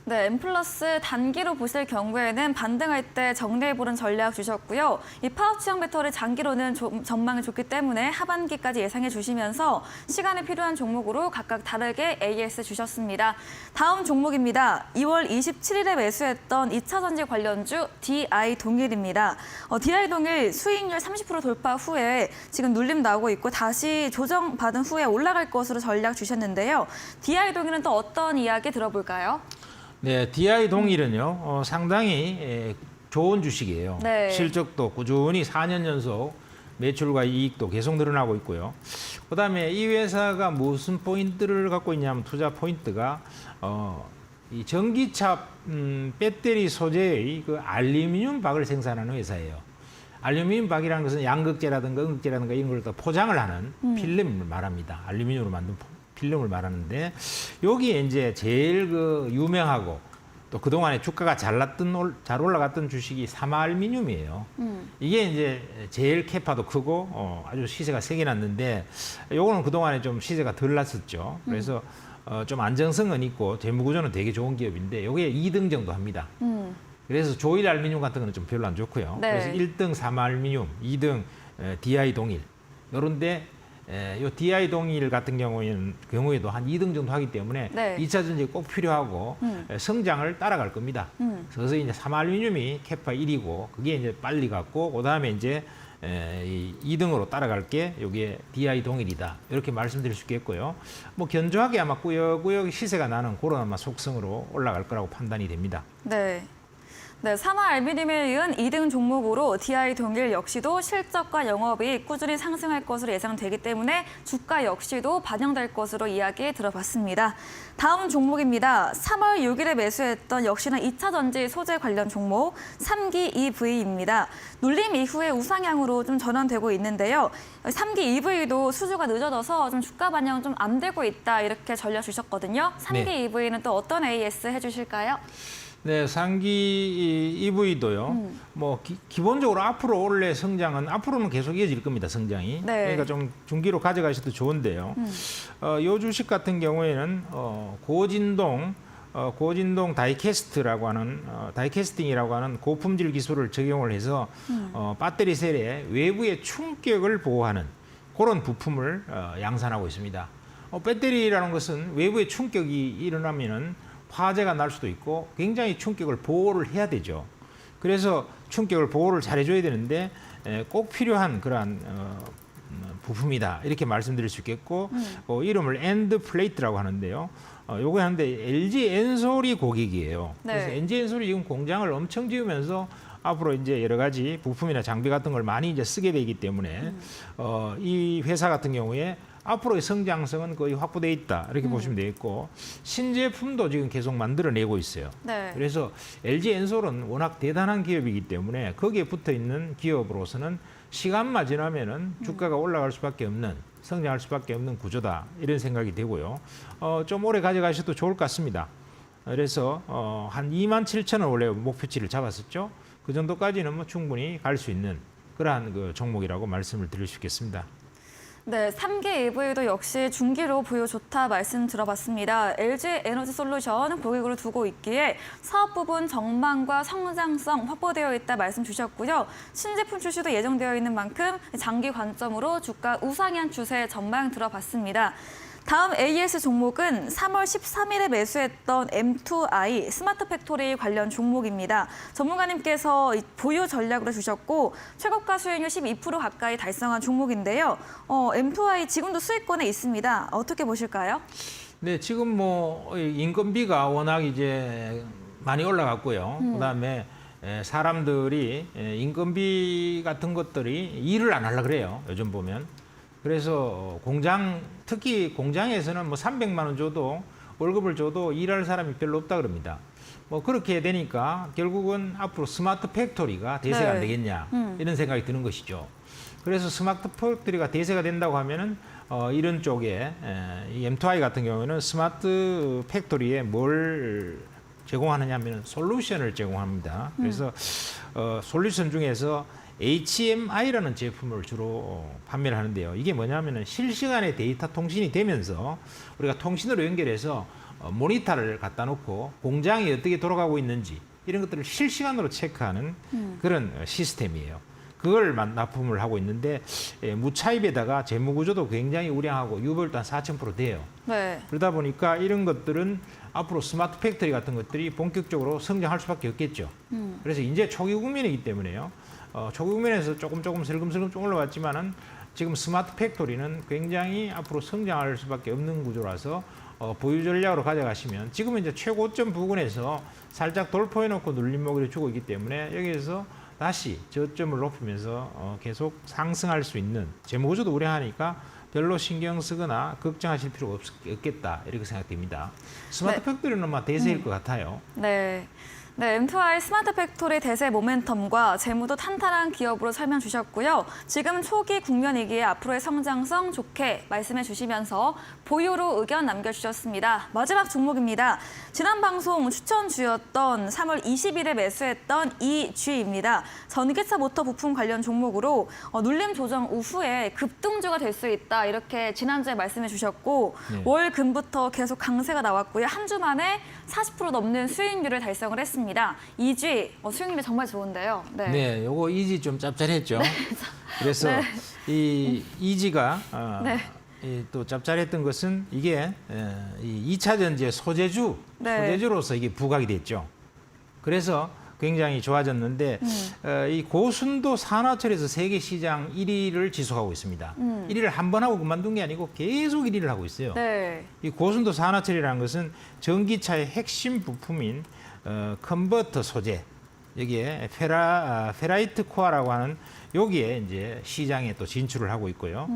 네, 엠플러스 단기로 보실 경우에는 반등할 때 정리해보는 전략 주셨고요. 이 파우치형 배터리 장기로는 전망이 좋기 때문에 하반기까지 예상해 주시면서 시간이 필요한 종목으로 각각 다르게 AS 주셨습니다. 다음 종목입니다. 2월 27일에 매수했던 2차 전지 관련주 DI 동일입니다. DI 동일 수익률 30% 돌파 후에 지금 눌림 나오고 있고 다시 조정받은 후에 올라갈 것으로 전략 주셨는데요. DI 동일은 또 어떤 이야기 들어볼까요? 네, DI 동일은요 상당히 좋은 주식이에요. 네. 실적도 꾸준히 4년 연속 매출과 이익도 계속 늘어나고 있고요. 그다음에 이 회사가 무슨 포인트를 갖고 있냐면 투자 포인트가 이 전기차 배터리 소재의 그 알루미늄 박을 생산하는 회사예요. 알루미늄 박이라는 것은 양극재라든가 음극재라든가 이런 걸 다 포장을 하는 필름을 말합니다. 알루미늄으로 만든 필름을 말하는데 여기에 이제 제일 그 유명하고 또 그동안에 주가가 잘 올라갔던 주식이 사마알루미늄이에요. 이게 이제 제일 캐파도 크고 아주 시세가 세게 났는데 요거는 그동안에 좀 시세가 덜 났었죠. 그래서 좀 안정성은 있고 재무구조는 되게 좋은 기업인데 요게 2등 정도 합니다. 그래서 조일 알루미늄 같은 거는 좀 별로 안 좋고요. 네. 그래서 1등 사마알루미늄, 2등 DI 동일 요런데 요 DI 동일 같은 경우에도 한 2등 정도 하기 때문에 네. 2차 전지 꼭 필요하고 성장을 따라갈 겁니다. 그래서 이제 사마알루미늄이 캐파 1이고 그게 이제 빨리 갔고 그다음에 이제 이 2등으로 따라갈 게 요게 DI 동일이다. 이렇게 말씀드릴 수 있겠고요. 뭐 견조하게 아마 꾸역꾸역 시세가 나는 그런 아마 속성으로 올라갈 거라고 판단이 됩니다. 네. 네, 사마알루미늄에 이은 2등 종목으로 DI 동일 역시도 실적과 영업이익 꾸준히 상승할 것으로 예상되기 때문에 주가 역시도 반영될 것으로 이야기 들어봤습니다. 다음 종목입니다. 3월 6일에 매수했던 역시나 2차 전지 소재 관련 종목 3기 EV입니다. 눌림 이후에 우상향으로 좀 전환되고 있는데요. 3기 EV도 수주가 늦어져서 좀 주가 반영 좀 안 되고 있다 이렇게 전략 주셨거든요. 3기 네. EV는 또 어떤 AS 해주실까요? 네, 상기 EV도요. 뭐 기본적으로 앞으로 올해 성장은 앞으로는 계속 이어질 겁니다. 성장이. 네. 그러니까 좀 중기로 가져가셔도 좋은데요. 요 주식 같은 경우에는 고진동 다이캐스트라고 하는 다이캐스팅이라고 하는 고품질 기술을 적용을 해서 배터리 셀의 외부의 충격을 보호하는 그런 부품을 양산하고 있습니다. 배터리라는 것은 외부의 충격이 일어나면은 화재가 날 수도 있고 굉장히 충격을 보호를 해야 되죠. 그래서 충격을 보호를 잘해줘야 되는데 꼭 필요한 그러한 부품이다 이렇게 말씀드릴 수 있겠고 이름을 엔드 플레이트라고 하는데요. 요거 하는데 LG 엔솔이 고객이에요. 네. 그래서 LG 엔솔이 지금 공장을 엄청 지으면서 앞으로 이제 여러 가지 부품이나 장비 같은 걸 많이 이제 쓰게 되기 때문에 이 회사 같은 경우에 앞으로의 성장성은 거의 확보돼 있다 이렇게 보시면 되겠고 신제품도 지금 계속 만들어내고 있어요. 네. 그래서 LG 엔솔은 워낙 대단한 기업이기 때문에 거기에 붙어 있는 기업으로서는 시간만 지나면은 주가가 올라갈 수밖에 없는 성장할 수밖에 없는 구조다 이런 생각이 되고요. 좀 오래 가져가셔도 좋을 것 같습니다. 그래서 한 27,000원 원래 목표치를 잡았었죠. 그 정도까지는 뭐 충분히 갈 수 있는 그러한 그 종목이라고 말씀을 드릴 수 있겠습니다. 네, 3기 EV도 역시 중기로 보유 좋다 말씀 들어봤습니다. LG 에너지 솔루션 고객으로 두고 있기에 사업 부분 전망과 성장성 확보되어 있다 말씀 주셨고요. 신제품 출시도 예정되어 있는 만큼 장기 관점으로 주가 우상향 추세 전망 들어봤습니다. 다음 AS 종목은 3월 13일에 매수했던 M2i 스마트 팩토리 관련 종목입니다. 전문가님께서 보유 전략으로 주셨고 최고가 수익률 12% 가까이 달성한 종목인데요. M2i 지금도 수익권에 있습니다. 어떻게 보실까요? 네, 지금 뭐 인건비가 워낙 이제 많이 올라갔고요. 그다음에 사람들이 인건비 같은 것들이 일을 안 하려고 그래요. 요즘 보면. 그래서 특히 공장에서는 뭐 300만 원 줘도 월급을 줘도 일할 사람이 별로 없다 그럽니다. 뭐 그렇게 되니까 결국은 앞으로 스마트 팩토리가 대세가 안 되겠냐 이런 생각이 드는 것이죠. 그래서 스마트 팩토리가 대세가 된다고 하면은 이런 쪽에 이 M2i 같은 경우에는 스마트 팩토리에 뭘 제공하느냐면 솔루션을 제공합니다. 그래서 솔루션 중에서 HMI라는 제품을 주로 판매를 하는데요. 이게 뭐냐면은 실시간에 데이터 통신이 되면서 우리가 통신으로 연결해서 모니터를 갖다 놓고 공장이 어떻게 돌아가고 있는지 이런 것들을 실시간으로 체크하는 그런 시스템이에요. 그걸 납품을 하고 있는데 무차입에다가 재무 구조도 굉장히 우량하고 유보율도 한 4,000% 돼요. 네. 그러다 보니까 이런 것들은 앞으로 스마트 팩토리 같은 것들이 본격적으로 성장할 수밖에 없겠죠. 그래서 이제 초기 국면이기 때문에요. 초기 국면에서 조금 슬금슬금 좀 올라왔지만은 지금 스마트 팩토리는 굉장히 앞으로 성장할 수밖에 없는 구조라서 보유 전략으로 가져가시면 지금은 이제 최고점 부근에서 살짝 돌포해놓고 눌림목을 주고 있기 때문에 여기에서 다시 저점을 높이면서 계속 상승할 수 있는 재무구조도 우량하니까 별로 신경 쓰거나 걱정하실 필요가 없겠다 이렇게 생각됩니다. 스마트 팩토리는 아마 대세일 것 같아요. 네. 네, M2i 스마트 팩토리 대세 모멘텀과 재무도 탄탄한 기업으로 설명 주셨고요. 지금 초기 국면이기에 앞으로의 성장성 좋게 말씀해 주시면서 보유로 의견 남겨주셨습니다. 마지막 종목입니다. 지난 방송 추천주였던 3월 20일에 매수했던 EG입니다. 전기차 모터 부품 관련 종목으로 눌림 조정 이후에 급등주가 될 수 있다 이렇게 지난주에 말씀해 주셨고 네. 월 금부터 계속 강세가 나왔고요. 한 주 만에 40% 넘는 수익률을 달성을 했습니다. EG 수익률이 정말 좋은데요. 네. 네, 요거 EG 좀 짭짤했죠. 그래서 네. 이 EG가 네. 또 짭짤했던 것은 이게 이 2차 전지의 소재주로서 이게 부각이 됐죠. 그래서 굉장히 좋아졌는데 이 고순도 산화철에서 세계 시장 1위를 지속하고 있습니다. 1위를 한 번 하고 그만둔 게 아니고 계속 1위를 하고 있어요. 네. 이 고순도 산화철이라는 것은 전기차의 핵심 부품인 컨버터 소재, 여기에 페라이트 코어라고 하는 여기에 이제 시장에 또 진출을 하고 있고요.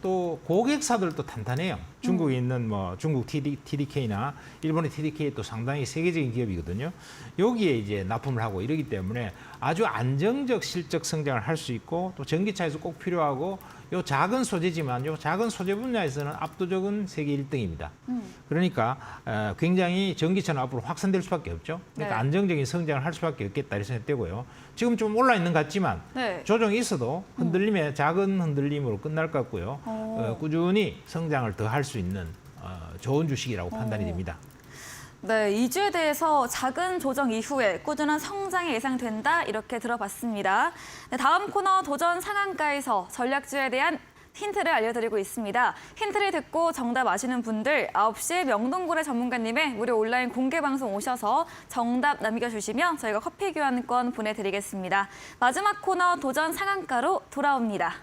또 고객사들도 탄탄해요. 중국에 있는 뭐 중국 TDK나 일본의 TDK 또 상당히 세계적인 기업이거든요. 여기에 이제 납품을 하고 이러기 때문에 아주 안정적 실적 성장을 할 수 있고 또 전기차에서 꼭 필요하고 요 작은 소재지만 요 작은 소재 분야에서는 압도적인 세계 1등입니다. 그러니까 굉장히 전기차는 앞으로 확산될 수밖에 없죠. 그러니까 네. 안정적인 성장을 할 수밖에 없겠다 이렇게 생각되고요. 지금 좀 올라 있는 것 같지만 네. 조정이 있어도 흔들림에 작은 흔들림으로 끝날 것 같고요. 꾸준히 성장을 더 할 수 있는 좋은 주식이라고 판단이 됩니다. 네, 이주에 대해서 작은 조정 이후에 꾸준한 성장이 예상된다 이렇게 들어봤습니다. 네, 다음 코너 도전 상한가에서 전략주에 대한 힌트를 알려드리고 있습니다. 힌트를 듣고 정답 아시는 분들 9시에 명동고래 전문가님의 무료 온라인 공개 방송 오셔서 정답 남겨주시면 저희가 커피 교환권 보내드리겠습니다. 마지막 코너 도전 상한가로 돌아옵니다.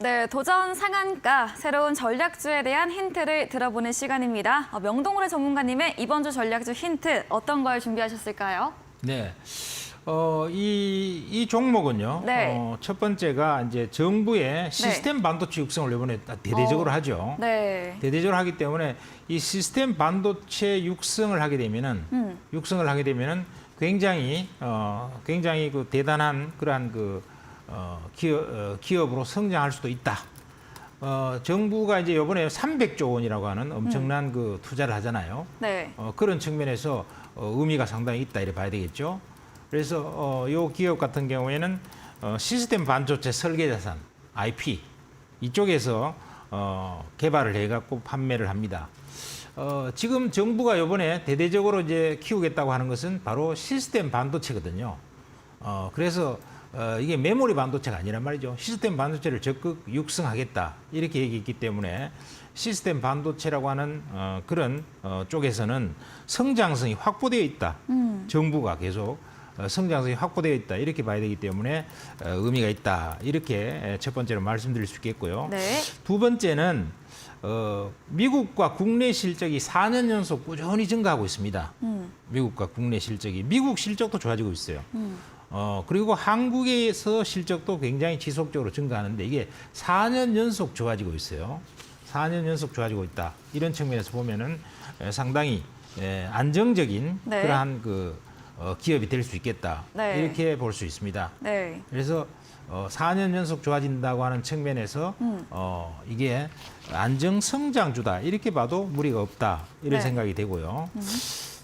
네, 도전 상한가, 새로운 전략주에 대한 힌트를 들어보는 시간입니다. 명동고래 전문가님의 이번 주 전략주 힌트 어떤 걸 준비하셨을까요? 네. 이 종목은요. 네. 첫 번째가 이제 정부의 시스템 반도체 육성을 이번에 대대적으로 하죠. 네. 대대적으로 하기 때문에 이 시스템 반도체 육성을 하게 되면은 굉장히 그 대단한 그러한 그 기업으로 성장할 수도 있다. 정부가 이제 이번에 300조 원이라고 하는 엄청난 그 투자를 하잖아요. 네. 그런 측면에서 의미가 상당히 있다 이렇게 봐야 되겠죠. 그래서 이 기업 같은 경우에는 시스템 반도체 설계 자산 IP 이쪽에서 개발을 해갖고 판매를 합니다. 지금 정부가 이번에 대대적으로 이제 키우겠다고 하는 것은 바로 시스템 반도체거든요. 그래서 이게 메모리 반도체가 아니란 말이죠. 시스템 반도체를 적극 육성하겠다 이렇게 얘기했기 때문에 시스템 반도체라고 하는 그런 쪽에서는 성장성이 확보되어 있다. 정부가 계속 성장성이 확보되어 있다 이렇게 봐야 되기 때문에 의미가 있다 이렇게 첫 번째로 말씀드릴 수 있겠고요. 네. 두 번째는 미국과 국내 실적이 4년 연속 꾸준히 증가하고 있습니다. 미국과 국내 실적이 미국 실적도 좋아지고 있어요. 그리고 한국에서 실적도 굉장히 지속적으로 증가하는데 이게 4년 연속 좋아지고 있어요. 4년 연속 좋아지고 있다. 이런 측면에서 보면은 상당히 안정적인 네. 그러한 그 기업이 될 수 있겠다. 네. 이렇게 볼 수 있습니다. 네. 그래서 4년 연속 좋아진다고 하는 측면에서 이게 안정 성장주다. 이렇게 봐도 무리가 없다. 이런 네. 생각이 되고요.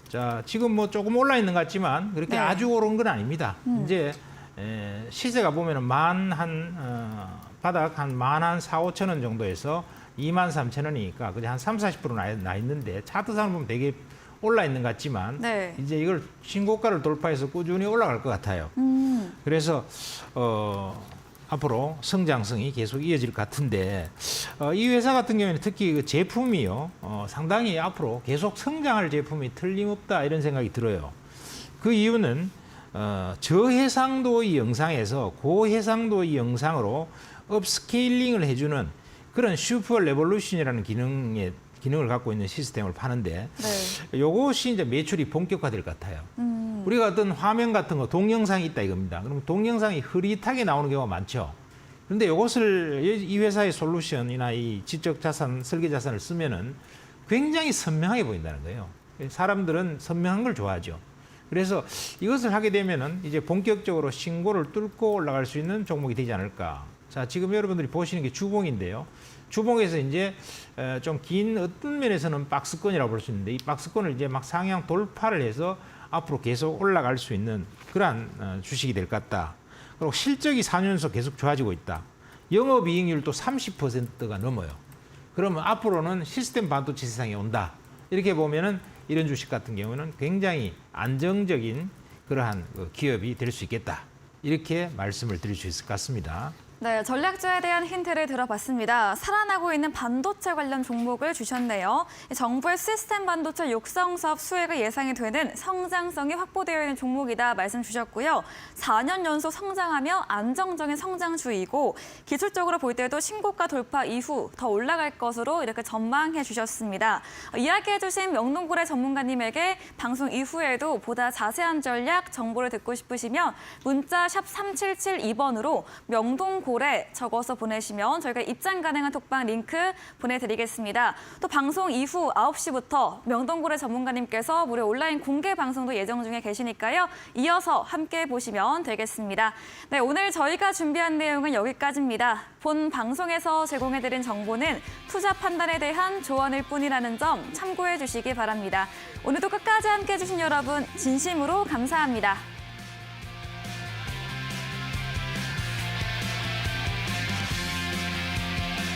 자, 지금 뭐 조금 올라 있는 것 같지만 그렇게 네. 아주 오른 건 아닙니다. 이제 시세가 보면은 바닥 한 14,5천 원 정도에서 23,000원이니까 그냥 한 30-40% 나 있는데 차트상을 보면 되게 올라 있는 것 같지만 네. 이제 이걸 신고가를 돌파해서 꾸준히 올라갈 것 같아요. 그래서 앞으로 성장성이 계속 이어질 것 같은데 이 회사 같은 경우에는 특히 그 제품이요 상당히 앞으로 계속 성장할 제품이 틀림없다 이런 생각이 들어요. 그 이유는 저해상도의 영상에서 고해상도의 영상으로 업스케일링을 해주는 그런 슈퍼 레볼루션이라는 기능을 갖고 있는 시스템을 파는데 네. 이것이 이제 매출이 본격화될 것 같아요. 우리가 어떤 화면 같은 거 동영상이 있다 이겁니다. 그럼 동영상이 흐릿하게 나오는 경우가 많죠. 그런데 이것을 이 회사의 솔루션이나 이 지적 자산, 설계 자산을 쓰면은 굉장히 선명하게 보인다는 거예요. 사람들은 선명한 걸 좋아하죠. 그래서 이것을 하게 되면은 이제 본격적으로 신고를 뚫고 올라갈 수 있는 종목이 되지 않을까. 자, 지금 여러분들이 보시는 게 주봉인데요. 주봉에서 이제 좀 긴 어떤 면에서는 박스권이라고 볼 수 있는데 이 박스권을 이제 막 상향 돌파를 해서 앞으로 계속 올라갈 수 있는 그러한 주식이 될 것 같다. 그리고 실적이 4년 연속 계속 좋아지고 있다. 영업이익률도 30%가 넘어요. 그러면 앞으로는 시스템 반도체 세상에 온다. 이렇게 보면은 이런 주식 같은 경우는 굉장히 안정적인 그러한 기업이 될 수 있겠다. 이렇게 말씀을 드릴 수 있을 것 같습니다. 네, 전략주에 대한 힌트를 들어봤습니다. 살아나고 있는 반도체 관련 종목을 주셨네요. 정부의 시스템 반도체 육성 사업 수혜가 예상이 되는 성장성이 확보되어 있는 종목이다 말씀 주셨고요. 4년 연속 성장하며 안정적인 성장주이고 기술적으로 볼 때도 신고가 돌파 이후 더 올라갈 것으로 이렇게 전망해 주셨습니다. 이야기해 주신 명동고래 전문가님에게 방송 이후에도 보다 자세한 전략 정보를 듣고 싶으시면 문자 샵 3772번으로 명동고래 적어서 보내시면 저희가 입장 가능한 톡방 링크 보내드리겠습니다. 또 방송 이후 9시부터 명동고래 전문가님께서 무료 온라인 공개 방송도 예정 중에 계시니까요. 이어서 함께 보시면 되겠습니다. 네, 오늘 저희가 준비한 내용은 여기까지입니다. 본 방송에서 제공해드린 정보는 투자 판단에 대한 조언일 뿐이라는 점 참고해 주시기 바랍니다. 오늘도 끝까지 함께해 주신 여러분 진심으로 감사합니다.